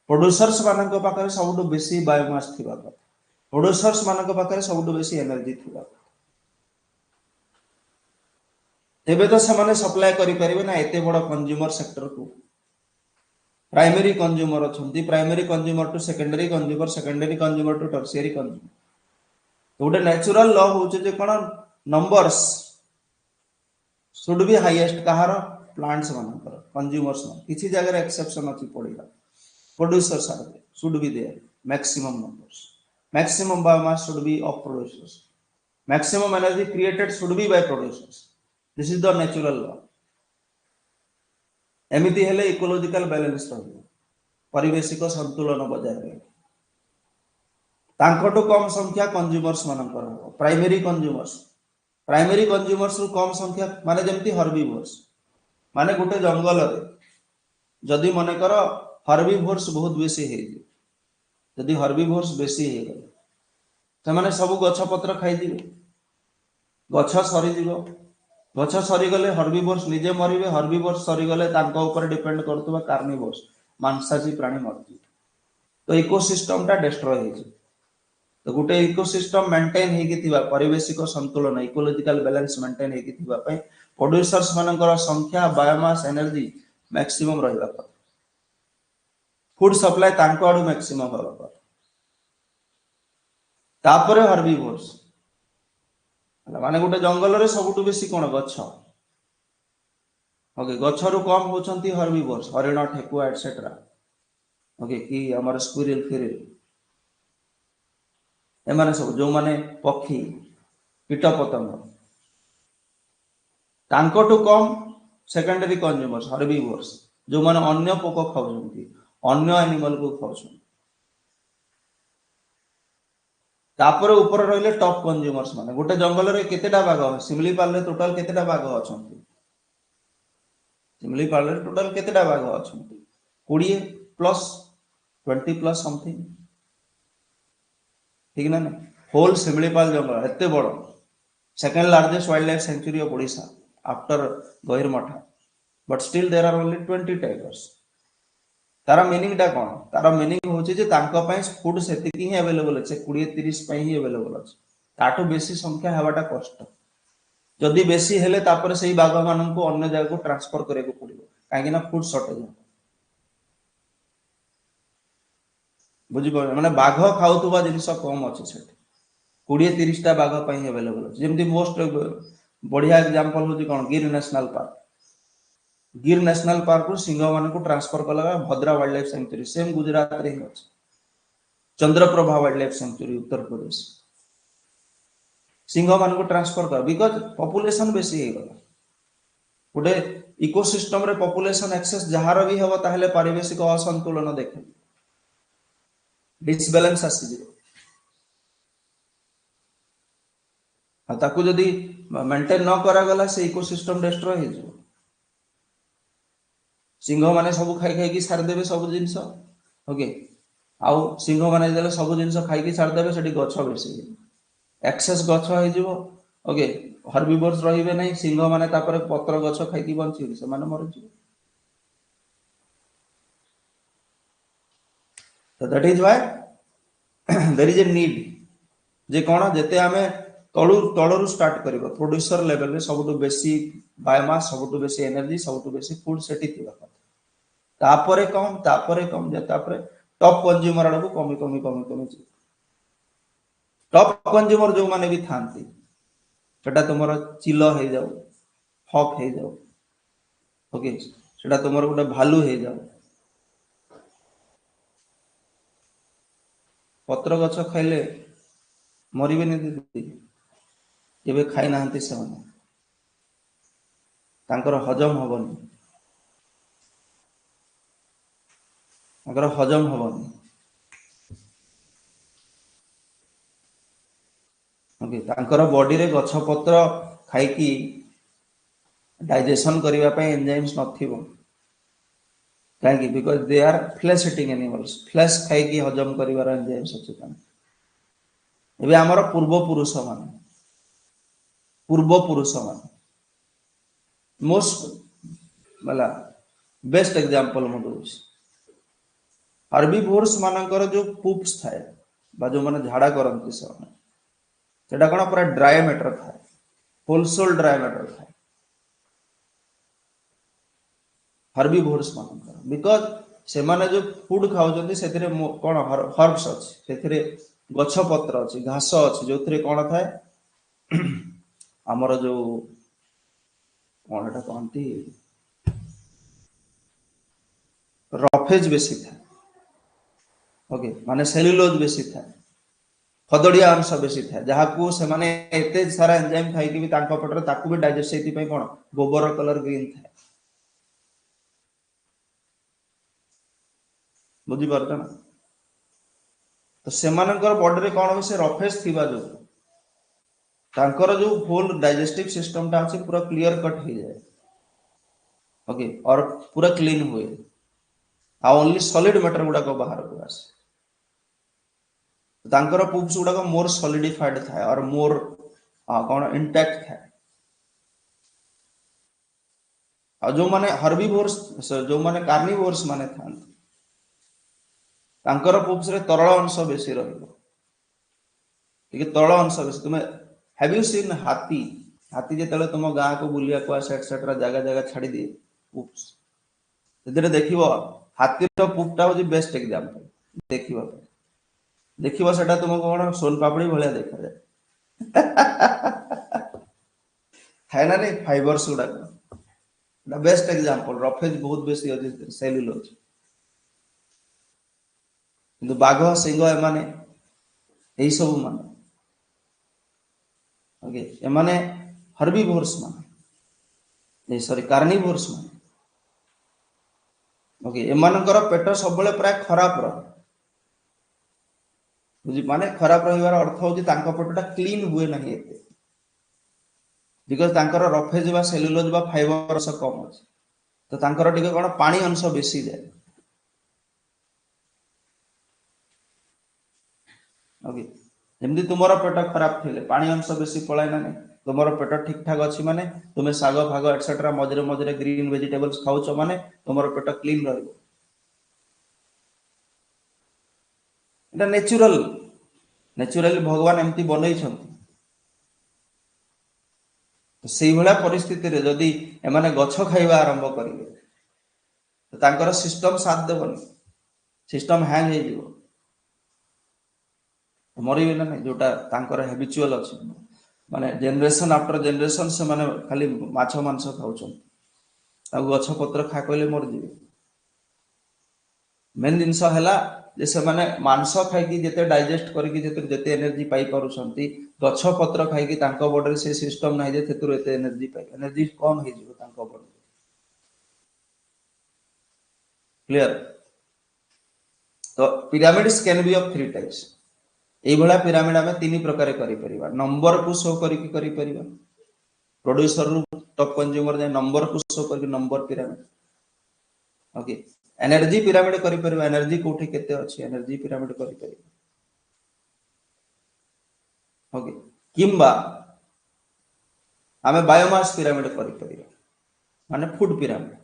प्रोड्यूसर्स मानक पाखरे सबुठु बेसी बायोमास थिबा प्रोड्यूसर्स मानक पाखरे सबुठु बेसी एनर्जी थिबा एबे तो समाने सप्लाई करि परिबे ना एते बड़ कंज्यूमर सेक्टर को प्राइमरी कंज्यूमर अछंती primary consumer to secondary consumer to tertiary consumer गोटे नेचुरल लॉ होचे जे कोन नंबर्स should be highest कहार प्लांट्स मानकर कंज्यूमर्स मान किसी जगह रे एक्सेप्शन अछि पड़िला producers are should be there maximum numbers maximum biomass should be of producers maximum energy created should be by producers this is the natural law एमिति हेले इकोलॉजिकल बैलेंस रहबो परिवेशिक संतुलन बजाय रहे तांकटो कम संख्या कंज्यूमर्स मानकर प्राइमरी कंज्यूमर्स रु कम संख्या माने जेमति हर्बीवोर्स माने गोटे जंगल रे जदि मने कर हर्बीवोर्स बहुत बेसी हे जदि हर्बीवोर्स बेसी हे गले त माने सब गछ पत्र खाइ दिबे गछ सरी गले हर्बीवोर्स निजे मरिबे हर्बीवोर्स सरी गले तांको ऊपर डिपेंड करतबा कार्निवोर्स मांसाहारी प्राणी मरजी तो इकोसिस्टम ता डिस्ट्रॉय हे तो गोटे इकोसिस्टम मेंटेन हेकी थिबा परिवेशिक संतुलन इकोलॉजिकल बैलेंस मेंटेन हेकी थिबा पय प्रोड्यूसर्स मानकर संख्या बायोमास एनर्जी मैक्सिमम रहिबा कथा फूड सप्लाई तांको आडू मैक्सिमम होबा कथा तापरे हर्बीवोर्स माने गोटे जंगल रे सबुटु बेसी कोन गछ ओके गछ रु कम होचंती हर्बीवोर्स हरिण ठेकुआ एटसेट्रा ओके की हमर स्क्विरल फिरिल एमाने सब जो माने पक्षी कीट पतंग तांकोटु कम सेकेंडरी कंज्यूमर्स हर्बीवोर्स जो माने अन्य पोक खाउछंती अन्य एनिमल को खाउछंती तापर ऊपर रहिले टॉप कंज्यूमर्स माने गोटे जंगल रे केतेटा बाघ सिमलीपाल रे टोटल केतेटा बाघ अछंती सिमलीपाल रे टोटल केतेटा बाघ अछंती 20 प्लस 20 प्लस समथिंग ठीक ना होल सिमलीपाल जंगल एते बड़ second largest wildlife sanctuary of Odisha after Gahirmatha but still there are only 20 tigers तार मीनिंग टा कौन तार मीनिंग होची जे तांको पय फूड सेतिकी ही अवेलेबल अछि 20 30 पय ही अवेलेबल अछि ताटो बेसी संख्या हेबाटा कष्ट जदि बेसी हेले तापर सेही बाघ मानन को अन्य जगह को ट्रांसफर करे को पड़िबो काहे ना फूड शॉर्टेज बुझी पर माने बाघ खाउतबा जिंस कम अछि सेठी 20 30 टा बाघ पय अवेलेबल अछि जेमति मोस्ट बढ़िया एग्जांपल होची कोन Gir national park Gir national park को सिंह मान को ट्रांसफर कला Bhadra wildlife sanctuary same Gujarat रे ही अछि Chandraprabha wildlife sanctuary Uttar Pradesh सिंह मान को ट्रांसफर कर बिकॉज पॉपुलेशन बेसी हे गला गोटे इकोसिस्टम रे पॉपुलेशन एक्सेस जहार भी हबो ताहले पारिवेशिक असंतुलन देखे डिसबैलेंस आसी जे ताकू जदि मेंटेन न करा गला से इकोसिस्टम डिस्ट्रॉय हे जो सिंह माने सब खाई खाई की सार देबे सब जिंस ओके आउ सिंह माने देले सब जिंस खाई की सार देबे सेठी गछ बेसी एक्सेस गछ हे जिवो ओके हर्बिवोर्स रहिबे नै सिंह माने तापर पत्र गछ खाई की बंची से माने मर जिवो तो that is why there is a need जे कोन जते हमें तळु स्टार्ट करिवो प्रोड्यूसर लेवल रे सबटु बेसी बायोमास सबटु बेसी एनर्जी सबटु बेसी फूड सेठी थिबा तापरे कम जे तापरे टॉप कंज्यूमर आडू कमी टॉप कंज्यूमर जो माने भी थांती सेटा तुमर चिलो हे जाऊ हॉक हे जाऊ ओके सेटा तुमर गोटे भालू हे जाऊ पत्र गछ खाइले मरिबे नि दीदी केबे खाइ नाहंती से माने तांकर हजम हबनी तांकर हजम हबनी ओके तांकर बॉडी रे गछ पत्र खाइ की डाइजेशन करिवा पे एंजाइम्स नथिबो काहे की because they are flesh eating animals flesh खाइ की हजम करिवार एंजाइम्स अछि तान एबे हमर पूर्व पुरुष मान मोस्ट मला बेस्ट एग्जांपल म दोस हर्बिवोर्स मानकर जो पुप्स थाए बा जो माने झाड़ा करंती से सेटा कोन पूरा ड्राई मैटर थाए होल सोल ड्राई मैटर थाए हर्बिवोर्स मानकर बिकॉज़ से माने जो फूड खाउजंती सेथिरे कोन हर्ब्स अछि सेथिरे गछ पत्र अछि घास अछि जोथिरे कोन थाए हमर जो कोनटा कहंती रफेज बेसी थाए ओके माने सेल्युलोज बेसी थाए खदड़िया अंश बेसी थाए जहा को से माने एते सारा एंजाइम थाई कि भी तांको पटर ताकू भी डाइजेस्ट सेति पय कोन गोबर कलर ग्रीन थाए बुझी पारता ना तो सेमानकर बॉडी रे कोन से रफेज थिबा जो तांकर जो होल डाइजेस्टिव सिस्टम ता अछि पूरा क्लियर कट हो जाए ओके और पूरा क्लीन हुए आ ओनली सॉलिड मैटर गुडा को बाहर को आसे तांकर पुप्स गुडा को मोर सॉलिडिफाइड थाए और मोर कोन इंटैक्ट थाए आ जो माने हर्बिवोर्स जो माने कार्निवोर्स माने थान तांकर पुप्स रे तरल अंश बेसी रहइबो ठीक तरल अंश बेसी तुमे हैव यू सीन हाथी हाथी जेतले तुम गाँ को बुलिया को आसे एक्सेट्रा जगह जगह छाड़ी दिए पुप्स सेदिरे देखिबो हाथी रो पुपटा होजी बेस्ट एग्जांपल देखिबो सेटा तुमको कोन सोन पापड़ी भलिया देखा जाए है ना नहीं फाइबर्स गुडा द बेस्ट एग्जांपल रफेज बहुत बेसी अछि सेल्युलोज किंतु बाघ सिंह ए माने एई सब माने ओके ए माने हर्बिवोर्स माने सॉरी कार्निवोर्स माने ओके ए मानकर पेट सबले प्राय खराब रह बुझी माने खराब रहिवार अर्थ होची तांका पेटटा क्लीन हुए नाही एते बिकॉज़ तांकर रफेज बा सेल्युलोज बा फाइबर सब कम अछि तो तांकर टिके कोन पानी अंश बेसी जाय ओके जेमदी तुमरो पेट खराब थिले पानी अंश बेसी पळाय ना तुमरो पेट ठीक ठाक अछि माने तुमे साग भाग एटसेट्रा मजरे मजरे ग्रीन वेजिटेबल्स खाउछो माने तुमरो पेट क्लीन रहइबो एटा नेचुरली भगवान एमती बनई से भाया परिस्थिति रे जदि एमाने गछ खाइबा आरंभ करेंगे तो तांकर सिस्टम साथ देवनी सिस्टम हैंग हो जीवो मरबे ना नहीं जोटा तांकर हैबिचुअल अछि माने जनरेशन आफ्टर जनरेशन से माने खाली माछ मांस खाउछन आ गछ पत्र खा कहले मर जीवे मेन जिनस हैला जे से माने मांस खाइकी जेते डाइजेस्ट करके जेते एनर्जी पाई पारुछंती गछ पत्र खाइकी तांको बॉडी से सिस्टम नाही जे तेतुर एते एनर्जी पाई एनर्जी कम हे जीवो तांको बॉडी क्लियर तो pyramids can be of 3 types एई भला पिरामिड आमे तीन प्रकार करि परिबा नंबर को शो करिकी करि परिबा प्रोड्यूसर रु टॉप कंज्यूमर जे नंबर को शो करिकी number pyramid okay energy pyramid करि परिबा एनर्जी कोठी केते अछि एनर्जी पिरामिड करि परिबा ओके किंबा आमे बायोमास पिरामिड करि परिबा माने फूड पिरामिड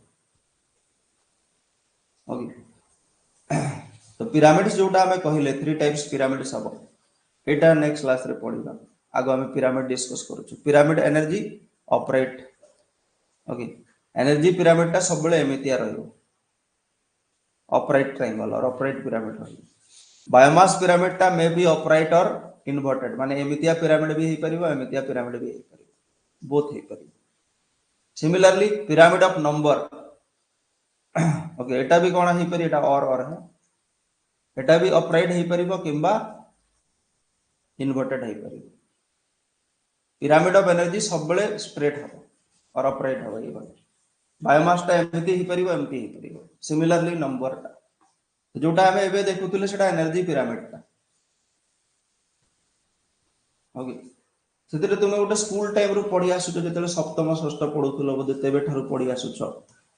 ओके तो पिरामिड्स जोटा आमे कहिले 3 टाइप्स पिरामिड्स हबो एटा नेक्स्ट क्लास रे पढिबा आगो आमे पिरामिड डिस्कस करूछु pyramid energy upright okay energy pyramid ता सबले एमितिया रहयो upright triangle or upright pyramid रहयो बायोमास पिरामिड ता may be upright or inverted माने एमितिया पिरामिड भी हे परिबो एमितिया पिरामिड भी हे परिबो बोथ हे परिबो similarly pyramid of number okay एटा भी कोन हे परि एटा और है एटा भी ऑपरेट हे परिबो किंबा इन्वर्टेड है परिबो पिरामिड ऑफ एनर्जी सबले स्प्रेड हो और ऑपरेट हो ये बायोमास टा एमती ही परिबो एमती ही परिबो सिमिलरली नंबर टा जोटा हमें एबे देखुतिले सेटा एनर्जी पिरामिड टा ओके सेतरे तुमे गोटे स्कूल टाइम रु पढी आसुछ जेतले सप्तम षष्ठ पढुथुलो बोधे तेबे ठारु पढी आसुछ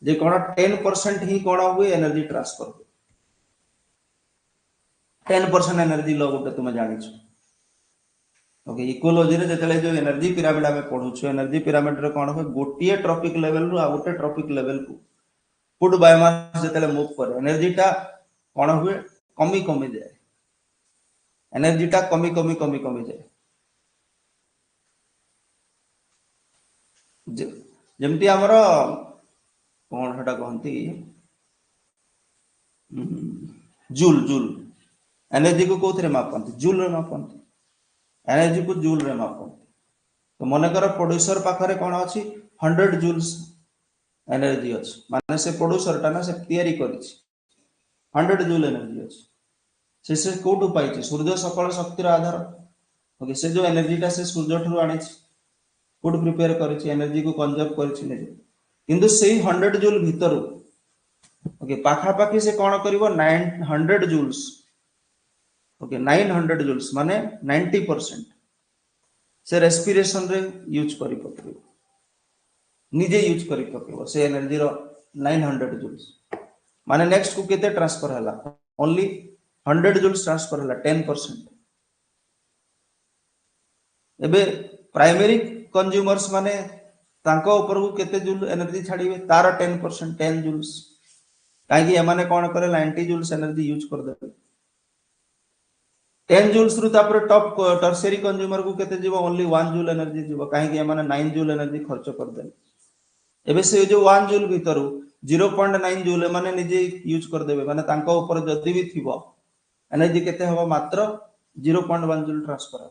जे कोन 10% ही कोन हुए एनर्जी ट्रांसफर 10% एनर्जी लो गोटे तुमे जानिछ ओके इकोलॉजी रे जेतले जो एनर्जी पिरामिड आमे पढुछु एनर्जी पिरामिड रे कोन हो गोटिए ट्रॉपिक लेवल रु आ गोटे ट्रॉपिक लेवल को फूड बायोमास जेतले मूव करे एनर्जी टा कोन हुए कमी कमी जाए एनर्जी टा कमी जाए जेमती हमरो कोन हटा कहंती जूल एनर्जी को कोथरे मापंती जूल रे मापंती एनर्जी को जूल रे मापंती तो मन कर प्रोड्यूसर पाखरे कोन अछि 100 जूल्स एनर्जी अछि माने से प्रोड्यूसर टा ना से तयारी करिछि 100 जूल एनर्जी अछि से कोठु पाइछि सूर्य सकल शक्तिर आधार ओके से जो एनर्जी टा से सूर्य ठरु आनिछि फूड प्रिपेयर करिछि एनर्जी को कंजर्व करिछि ने किंतु सेही 100 जूल भितरु ओके पाखा पाखी से कोन करिवो 900 जूल्स ओके 900 जूल्स माने 90% से रेस्पिरेशन रे यूज करि पकरिवो निजे यूज करि पकरिवो से एनर्जी रो 900 जूल्स माने नेक्स्ट को केते ट्रांसफर हला ओनली 100 जूल्स ट्रांसफर हला 10% एबे प्राइमरी कंज्यूमर्स माने तांको ऊपर को केते जूल एनर्जी छाडीबे तार 10% 10 जूल्स काहे कि एमाने कोन करे 90 जूल्स एनर्जी यूज कर देबे 10 जूल्स रु तापर टॉप टर्शियरी कंज्यूमर को केते जीवो ओनली 1 जूल एनर्जी जीवो काहे कि एमाने 9 जूल एनर्जी खर्च कर दे एबे से जो 1 जूल भीतरु 0.9 जूल माने निजे यूज कर देबे माने तांको ऊपर जदी भी थिबो एनर्जी केते हबो मात्र 0.1 जूल ट्रांसफर हो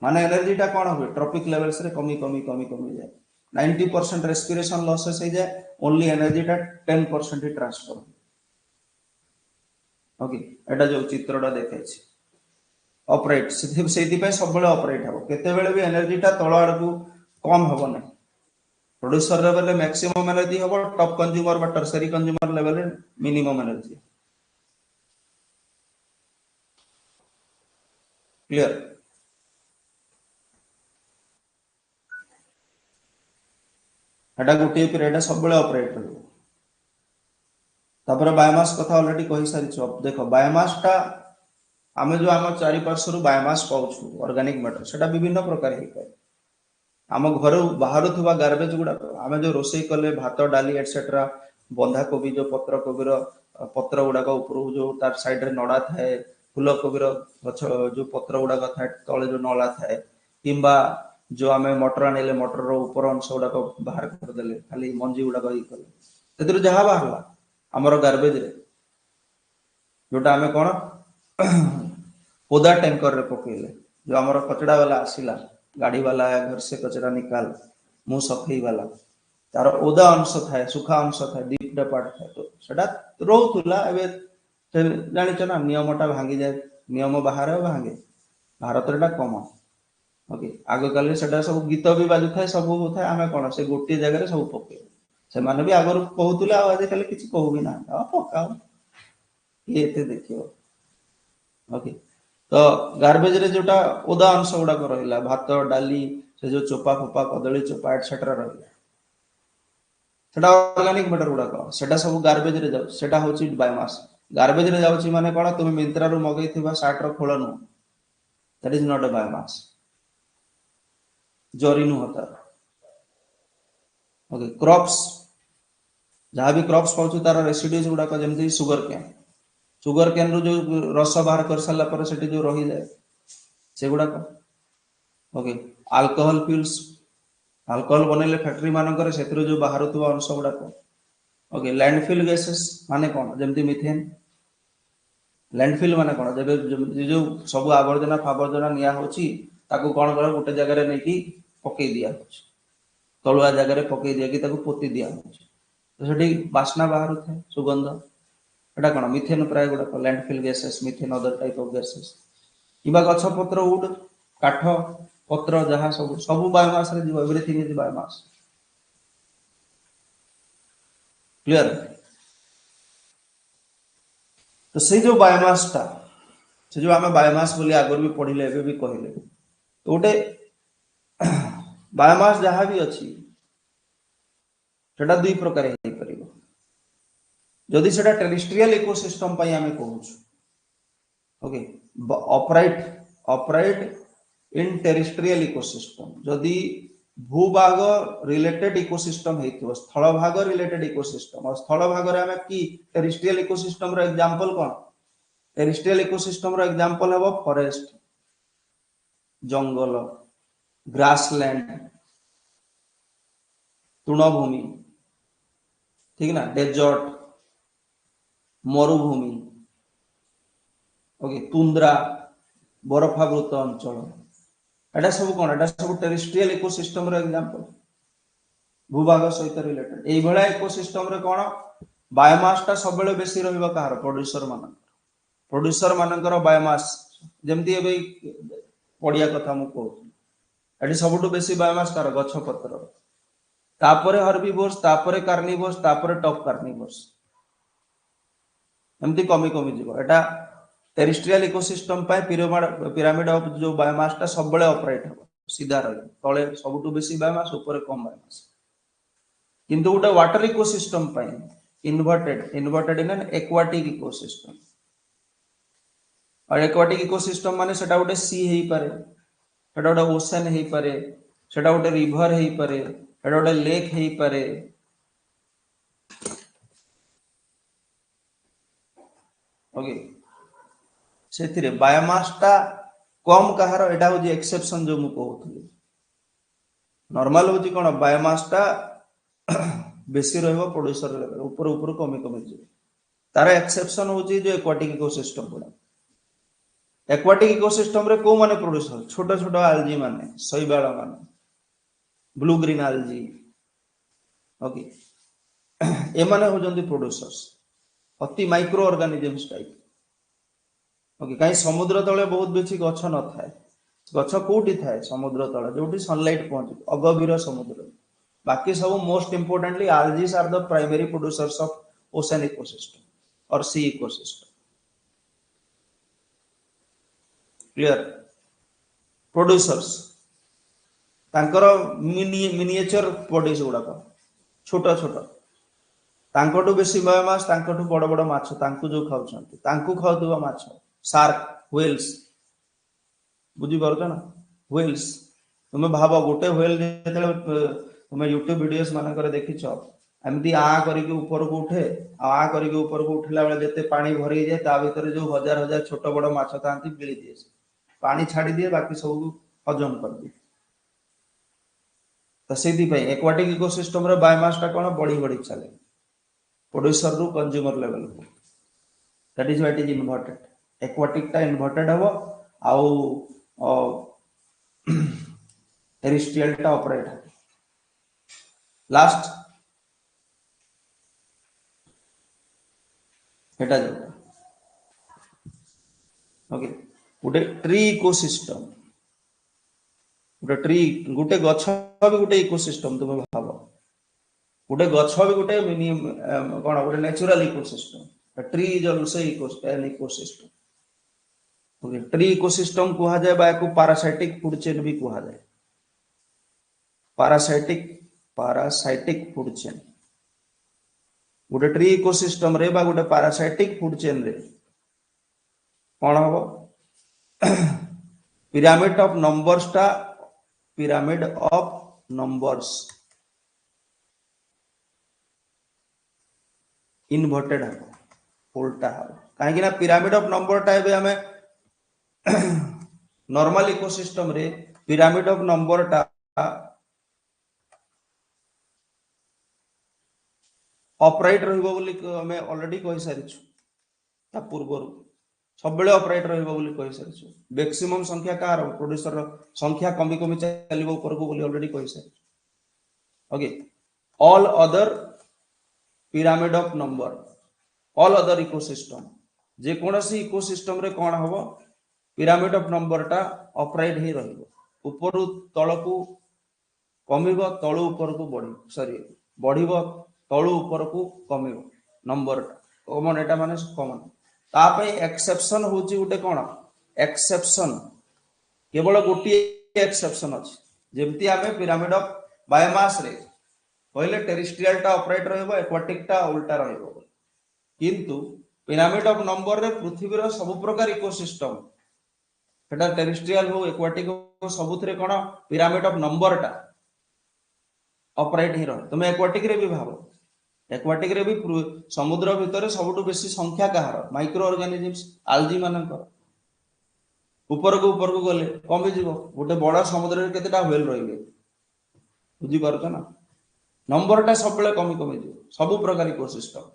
माने एनर्जी टा कोन होय ट्रॉपिक लेवल्स रे कमी जाए 90% रेस्पिरेशन लॉसेस हो जाए ओनली एनर्जी टा 10% ही ट्रांसफर ओके एटा जो चित्रडा देखाइछि ऑपरेट सेति पे सबले ऑपरेट हो केते बेले भी एनर्जी टा तळ आड़ को कम होबो नै प्रोड्यूसर लेवल रे मैक्सिमम एनर्जी होबो टॉप कंज्यूमर बा टर्शियरी कंज्यूमर लेवल रे मिनिमम एनर्जी क्लियर एटा गोटे पीरियड सबले ऑपरेट हो तापर बायोमास कथा ऑलरेडी कहि सारि छ देखो बायोमास टा आमे जो आम चारि पार्श्व बायोमास पाउछु ऑर्गेनिक मैटर सेटा विभिन्न प्रकार हे पाए आम घर बाहर थुवा गार्बेज गुडा आमे जो रोसई कले भात डाली एटसेट्रा बंधा कोबी जो पत्र कोबी रो पत्र गुड़ाक ऊपर जो तार साइड रे नड़ा थाए फूल कोबीर गछ जो पत्र गुड़ाक थाए तले जो नला थाए किंबा जो आम मटर आनिले मटर ऊपर अंश गुड़ाक बाहर करदे खाली मंजी गुड़ाक ये कले जहाँ बाहर आमर गार्बेज रे जोटा आम कौन ओदा टैंकर रे पकेले जो आमर कचड़ा वाला आसिला गाड़ी वाला घर से कचरा निकाल मुँह सफेई वाला तार ओदा अंश थाए सुखा अंश थाए दीपटा पार्ट थाए तो सेटा रोला जानिच ना नियमटा भांगी जाए नियम बाहर भांगे भारत रे कमन ओके आग काले सेटा सब गीत भी बाजु थाए सब थाए आम कौन से गोटे जगह सब पके से माने भी आगर कहूला आज कल किसी कहू भी ना पकाओ ये देखियो ओके तो गार्बेज रे जोटा ओदा अंश गुड़ाक रहा भात डाली से जो चोपा फोपा कदली चोपा एटसेट्रा रहा सेटा ऑर्गेनिक मैटर गुड़ाक सेटा सब गार्बेज रे जाउ सेटा होची बायोमास गार्बेज रे जाउची माने कोन तुम मिंत्रा रो मगैथिबा शार्ट रो खोल नु that is not a biomass जरी नु होता ओके क्रॉप्स जहाँ भी क्रॉप्स पाउछु तार रेसिड्यूज गुड़ाक जेमति सुगर कैन रो जो रस बाहर कर साला पर सेठी जो रही जाए से गुड़ाक ओके अल्कोहल फ्यूल्स अल्कोहल बनैले फैक्ट्री मानकर से जो बाहर अंश गुड़ाक ओके लैंडफिल गैसेस माने कौन जमती मिथेन लैंडफिल माने कौन जब जो सब आवर्जना फावर्जना निया होची ताकू कौन कर गोटे जगह नहीं कि पकई दिया तलुआ जगह पकई दिया कि ताकू पोती दिया तो सेठी बास्ना बाहर थाए सुगंध एटा कौन मिथेन प्राय गुड़ाक landfill gases methane other type of gases किबा गछ पत्र वुड काठ पत्र जहाँ सब सब बायोमास रे जीव एवरीथिंग इज बायोमास क्लियर तो से जो बायोमास टा से जो आम बायोमास बोली आगर भी पढ़िले एबे भी कहले तो गोटे बायोमास जहाँ भी अच्छी सेटा दुई प्रकार हो परिबो जदि सेटा टेरिस्ट्रियल इकोसिस्टम पई आमे कहूछु ओके ऑपराइट इन टेरिस्ट्रियल इकोसिस्टम जदि भूभाग रिलेटेड इकोसिस्टम हेतिबो स्थल भाग रिलेटेड इकोसिस्टम और स्थल भाग रे आमे की टेरिस्ट्रियल इकोसिस्टम रो एग्जांपल कोन टेरिस्ट्रियल इकोसिस्टम रो एग्जांपल हबो फॉरेस्ट जंगल ग्रासलैंड तृणभूमि ठीक ना डेजर्ट मरुभूमि ओके तुंद्रा बरफावृत अंचल एटा सब कौन एटा सब टेरिस्ट्रियल इकोसिस्टम रो एग्जांपल भूभाग सहित रिलेटेड एई भला इकोसिस्टम रे कौन बायोमास टा सब बेले बेसी रहइबा कार प्रोड्यूसर मानकर बायोमास जेमति एबे पड़िया कथा मु कहू एटी सबटु बेसी बायोमास कार गछ पत्र तापरे हर्बिवोर्स तापरे कार्निवोर्स तापरे टॉप कार्निवोर्स एमती कमी कमी जीव एटा टेरिस्ट्रियल इकोसिस्टम पाए पिरामिड ऑफ जो बायोमास टा सब बेले ऑपरेट हो सीधा रही तले सबटु बेसी बायोमास ऊपर कम बायोमास किंतु गोटे वाटर इकोसिस्टम पाए inverted in an aquatic ecosystem और एक्वाटिक इकोसिस्टम माने सेटा गोटे सी हेई पारे सेटा गोटे ओशन हेई पारे सेटा गोटे रिवर हेई पारे सेटा गोटे लेक हेई पारे ओके से बायोमास टा कम कहार एटा हो एक्सेप्शन जो मु कहूथली नॉर्मल हो कौन बायोमास टा बेसी रहइबो प्रोड्यूसर लेवल ऊपर ऊपर कमी कमी जे तार एक्सेप्शन हो जो एक्वाटिक इकोसिस्टम गुडा एक्वाटिक इकोसिस्टम रे को माने प्रोड्यूसर छोटा छोटा आल्जी माने शैवाल माने ब्लू ग्रीन आल्जी ओके ए माने हो जंदी प्रोड्यूसर्स अति माइक्रो ऑर्गेनिजम्स टाइप ओके कहीं समुद्र तले बहुत बेसी गछ न थाए गछ कोठी थाए समुद्र तले जोटी सनलाइट पहुंचे अगभीर समुद्र बाकी सब most importantly algae are the primary producers of ocean ecosystem और सी इकोसिस्टम क्लियर प्रोड्यूसर्स तांकर मिनिएचर बॉडीज गुड़ाक छोट छोट तांकटू बेसी बायोमास तांकटू बड़ बड़ माछ तांकू जो खाउछंती तांकू खाउतबा माछ शार्क व्हेल्स बुझी पारछ ना व्हेल्स तुम भाव गोटे व्हेल जेतेले तुम यूट्यूब वीडियोस मान करे देखिछ एमती आ करके ऊपर को उठे आ करके ऊपर को उठला बेले जते पानी भरी जाए ता भीतर जो हजार हजार छोट बड़ माछ थांती गिली दिए पानी छाड़ी दिए बाकी सब हजम कर दिए तो से एक्वाटिक इकोसिस्टम रे बायोमास टा कोन बढ़ी बढ़ी चले प्रोड्यूसर रु कंज्यूमर लेवल को that is what is inverted aquatic टा इन्वर्टेड हबो आउ टेरेस्ट्रियल टा ऑपरेट लास्ट हेटा जो ओके गोटे ट्री इकोसिस्टम गोटे ट्री गोटे गछ भी गोटे इकोसिस्टम तुम भाव गोटे गछ भी गोटे मिनिमम कौन गोटे natural ecosystem tree is also an ecosystem okay tree ecosystem कहा जाए बा को पैरासाइटिक फूड चेन भी कहा जाए पैरासाइटिक फूड चेन गोटे ट्री इकोसिस्टम रे बा गोटे पैरासाइटिक फूड चेन रे कौन हम पिरामिड ऑफ नंबर्स टा पिरामिड ऑफ नंबर्स इन्वर्टेड हम उल्टा हम कहीं ना पिरामिड ऑफ नंबर टा हमें नॉर्मल इकोसिस्टम रे पिरामिड ऑफ नंबर टा ऑपरेट रहइबो बोली हमें ऑलरेडी कहि सारिछु ता पूर्वरु सब बेले ऑपरेट रहइबो बोली कहि सारिछु मैक्सिमम संख्या कार प्रोड्यूसर संख्या कमी कमी चलिबो ऊपर को बोली ऑलरेडी कहि सारिछु okay all other pyramid of number all other ecosystem जे कोनसी इकोसिस्टम रे कोन हबो पिरामिड ऑफ नंबर टा ऑपरेट ही रहइबो ऊपर तळकू कमिबो तळु ऊपर को बढ़ी सॉरी बढ़िबो तळु ऊपर को कमिबो नंबर टा कॉमन एटा माने कॉमन ता पे एक्सेप्शन होची उटे कोन एक्सेप्शन केवल गोटी एक्सेप्शन अछि जेमती आमे पिरामिड ऑफ बायोमास रे पहले टेरेस्ट्रियल टा ऑपरेट रहइबो एक्वाटिक टा उल्टा रहइबो किंतु पिरामिड ऑफ नंबर रे पृथ्वी रो सब प्रकार इकोसिस्टम सेटा टेरेस्ट्रियल हो एक्वाटिक हो सबुथरे कोन पिरामिड ऑफ नंबर टा ऑपरेट ही रह तुम एक्वाटिक रे भी भाबो एक्वाटिक रे भी समुद्र भितर सबुठु बेसी संख्या कहार माइक्रो ऑर्गेनिजम्स आल्जी मानकर ऊपर को गले कमी जीवो गोटे बड़ा समुद्र रे केतेटा व्हेल रहिबे बुझी पारछ ना नंबर टा सब बेले कमी कमी जीवो सब प्रकार इकोसिस्टम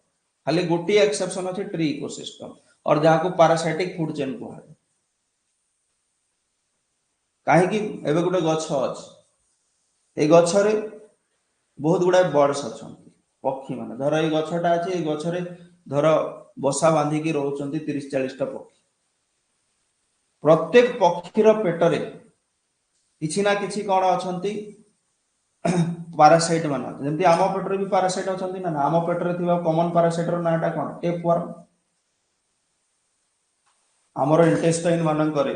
खाली गोटी एक्सेप्शन अछि ट्री इकोसिस्टम और जहां को पैरासाइटिक फूड चेन को है काहे कि एबे गोटे गछ अछि ए गछ रे बहुत गुडा बर्ड्स अछंती पक्षी माने धर ए गछटा अछि ए गछ रे धर बसा बांधी की रहउचंती 30-40 टा पक्षी प्रत्येक पक्षी रो पेट रे किछि ना किछि कोन अछंती पैरासाइट माने जेंति आम पेट रे भी पैरासाइट अछंती ना आम पेट रे थिबा कॉमन पैरासाइट रो नाटा कोन टेपवर्म हमर इंटेस्टाइन मानन करे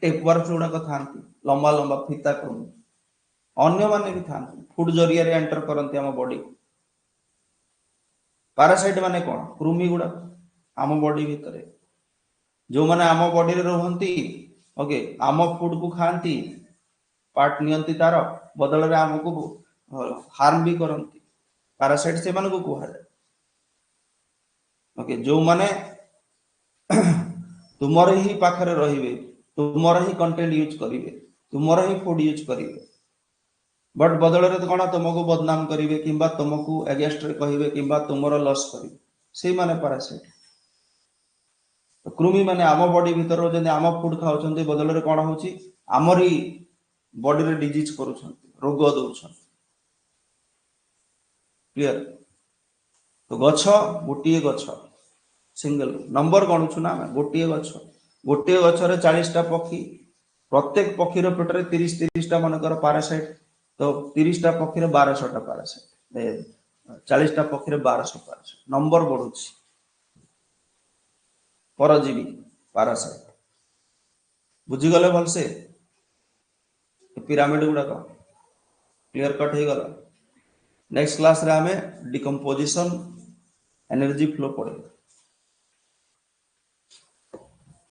टेपवर्म जोडा को थांती लंबा लंबा फीता कृमि अन्य माने भी थांती फूड जरिया रे एंटर करंती हम बॉडी पैरासाइट माने कोन कृमि गुडा आम बॉडी भीतर जो माने आम बॉडी रे रहंती ओके आम फूड को खांती पार्ट नियंती तार बदल रे हमको हार्म भी करंती पैरासाइट से माने को कुहा जाय ओके जो माने तुमर ही पाखरे रहिबे तुमर ही कंटेंट यूज करिवे तुमर ही फूड यूज करिवे बट बदल रे कोन तुमको बदनाम करिवे किंबा तुमको अगेंस्ट रे कहिवे किंबा तुमरो लॉस करिवे से माने पैरासाइट तो कृमि माने आम बॉडी भीतर जने आम फूड खाउछन्ते बदल रे कोन होची आमरी बॉडी रे डिजीज करूछन्ते रोग दउछन्ते क्लियर तो गछ गोटिए गछ सिंगल नंबर गणुछु ना गोटिए गछ रे 40 टा पक्षी प्रत्येक पक्षी रो पेट रे 30 टा मनकर पैरासाइट तो 30 टा पक्षी रे 1200 टा पैरासाइट 40 टा पक्षी रे 1200 पैरासाइट नंबर बढ़ुछि परजीवी पैरासाइट बुझी गले भल से पिरामिड गुडा का क्लियर कट हे गला नेक्स्ट क्लास रे हमें डिकम्पोजिशन एनर्जी फ्लो पढ़े।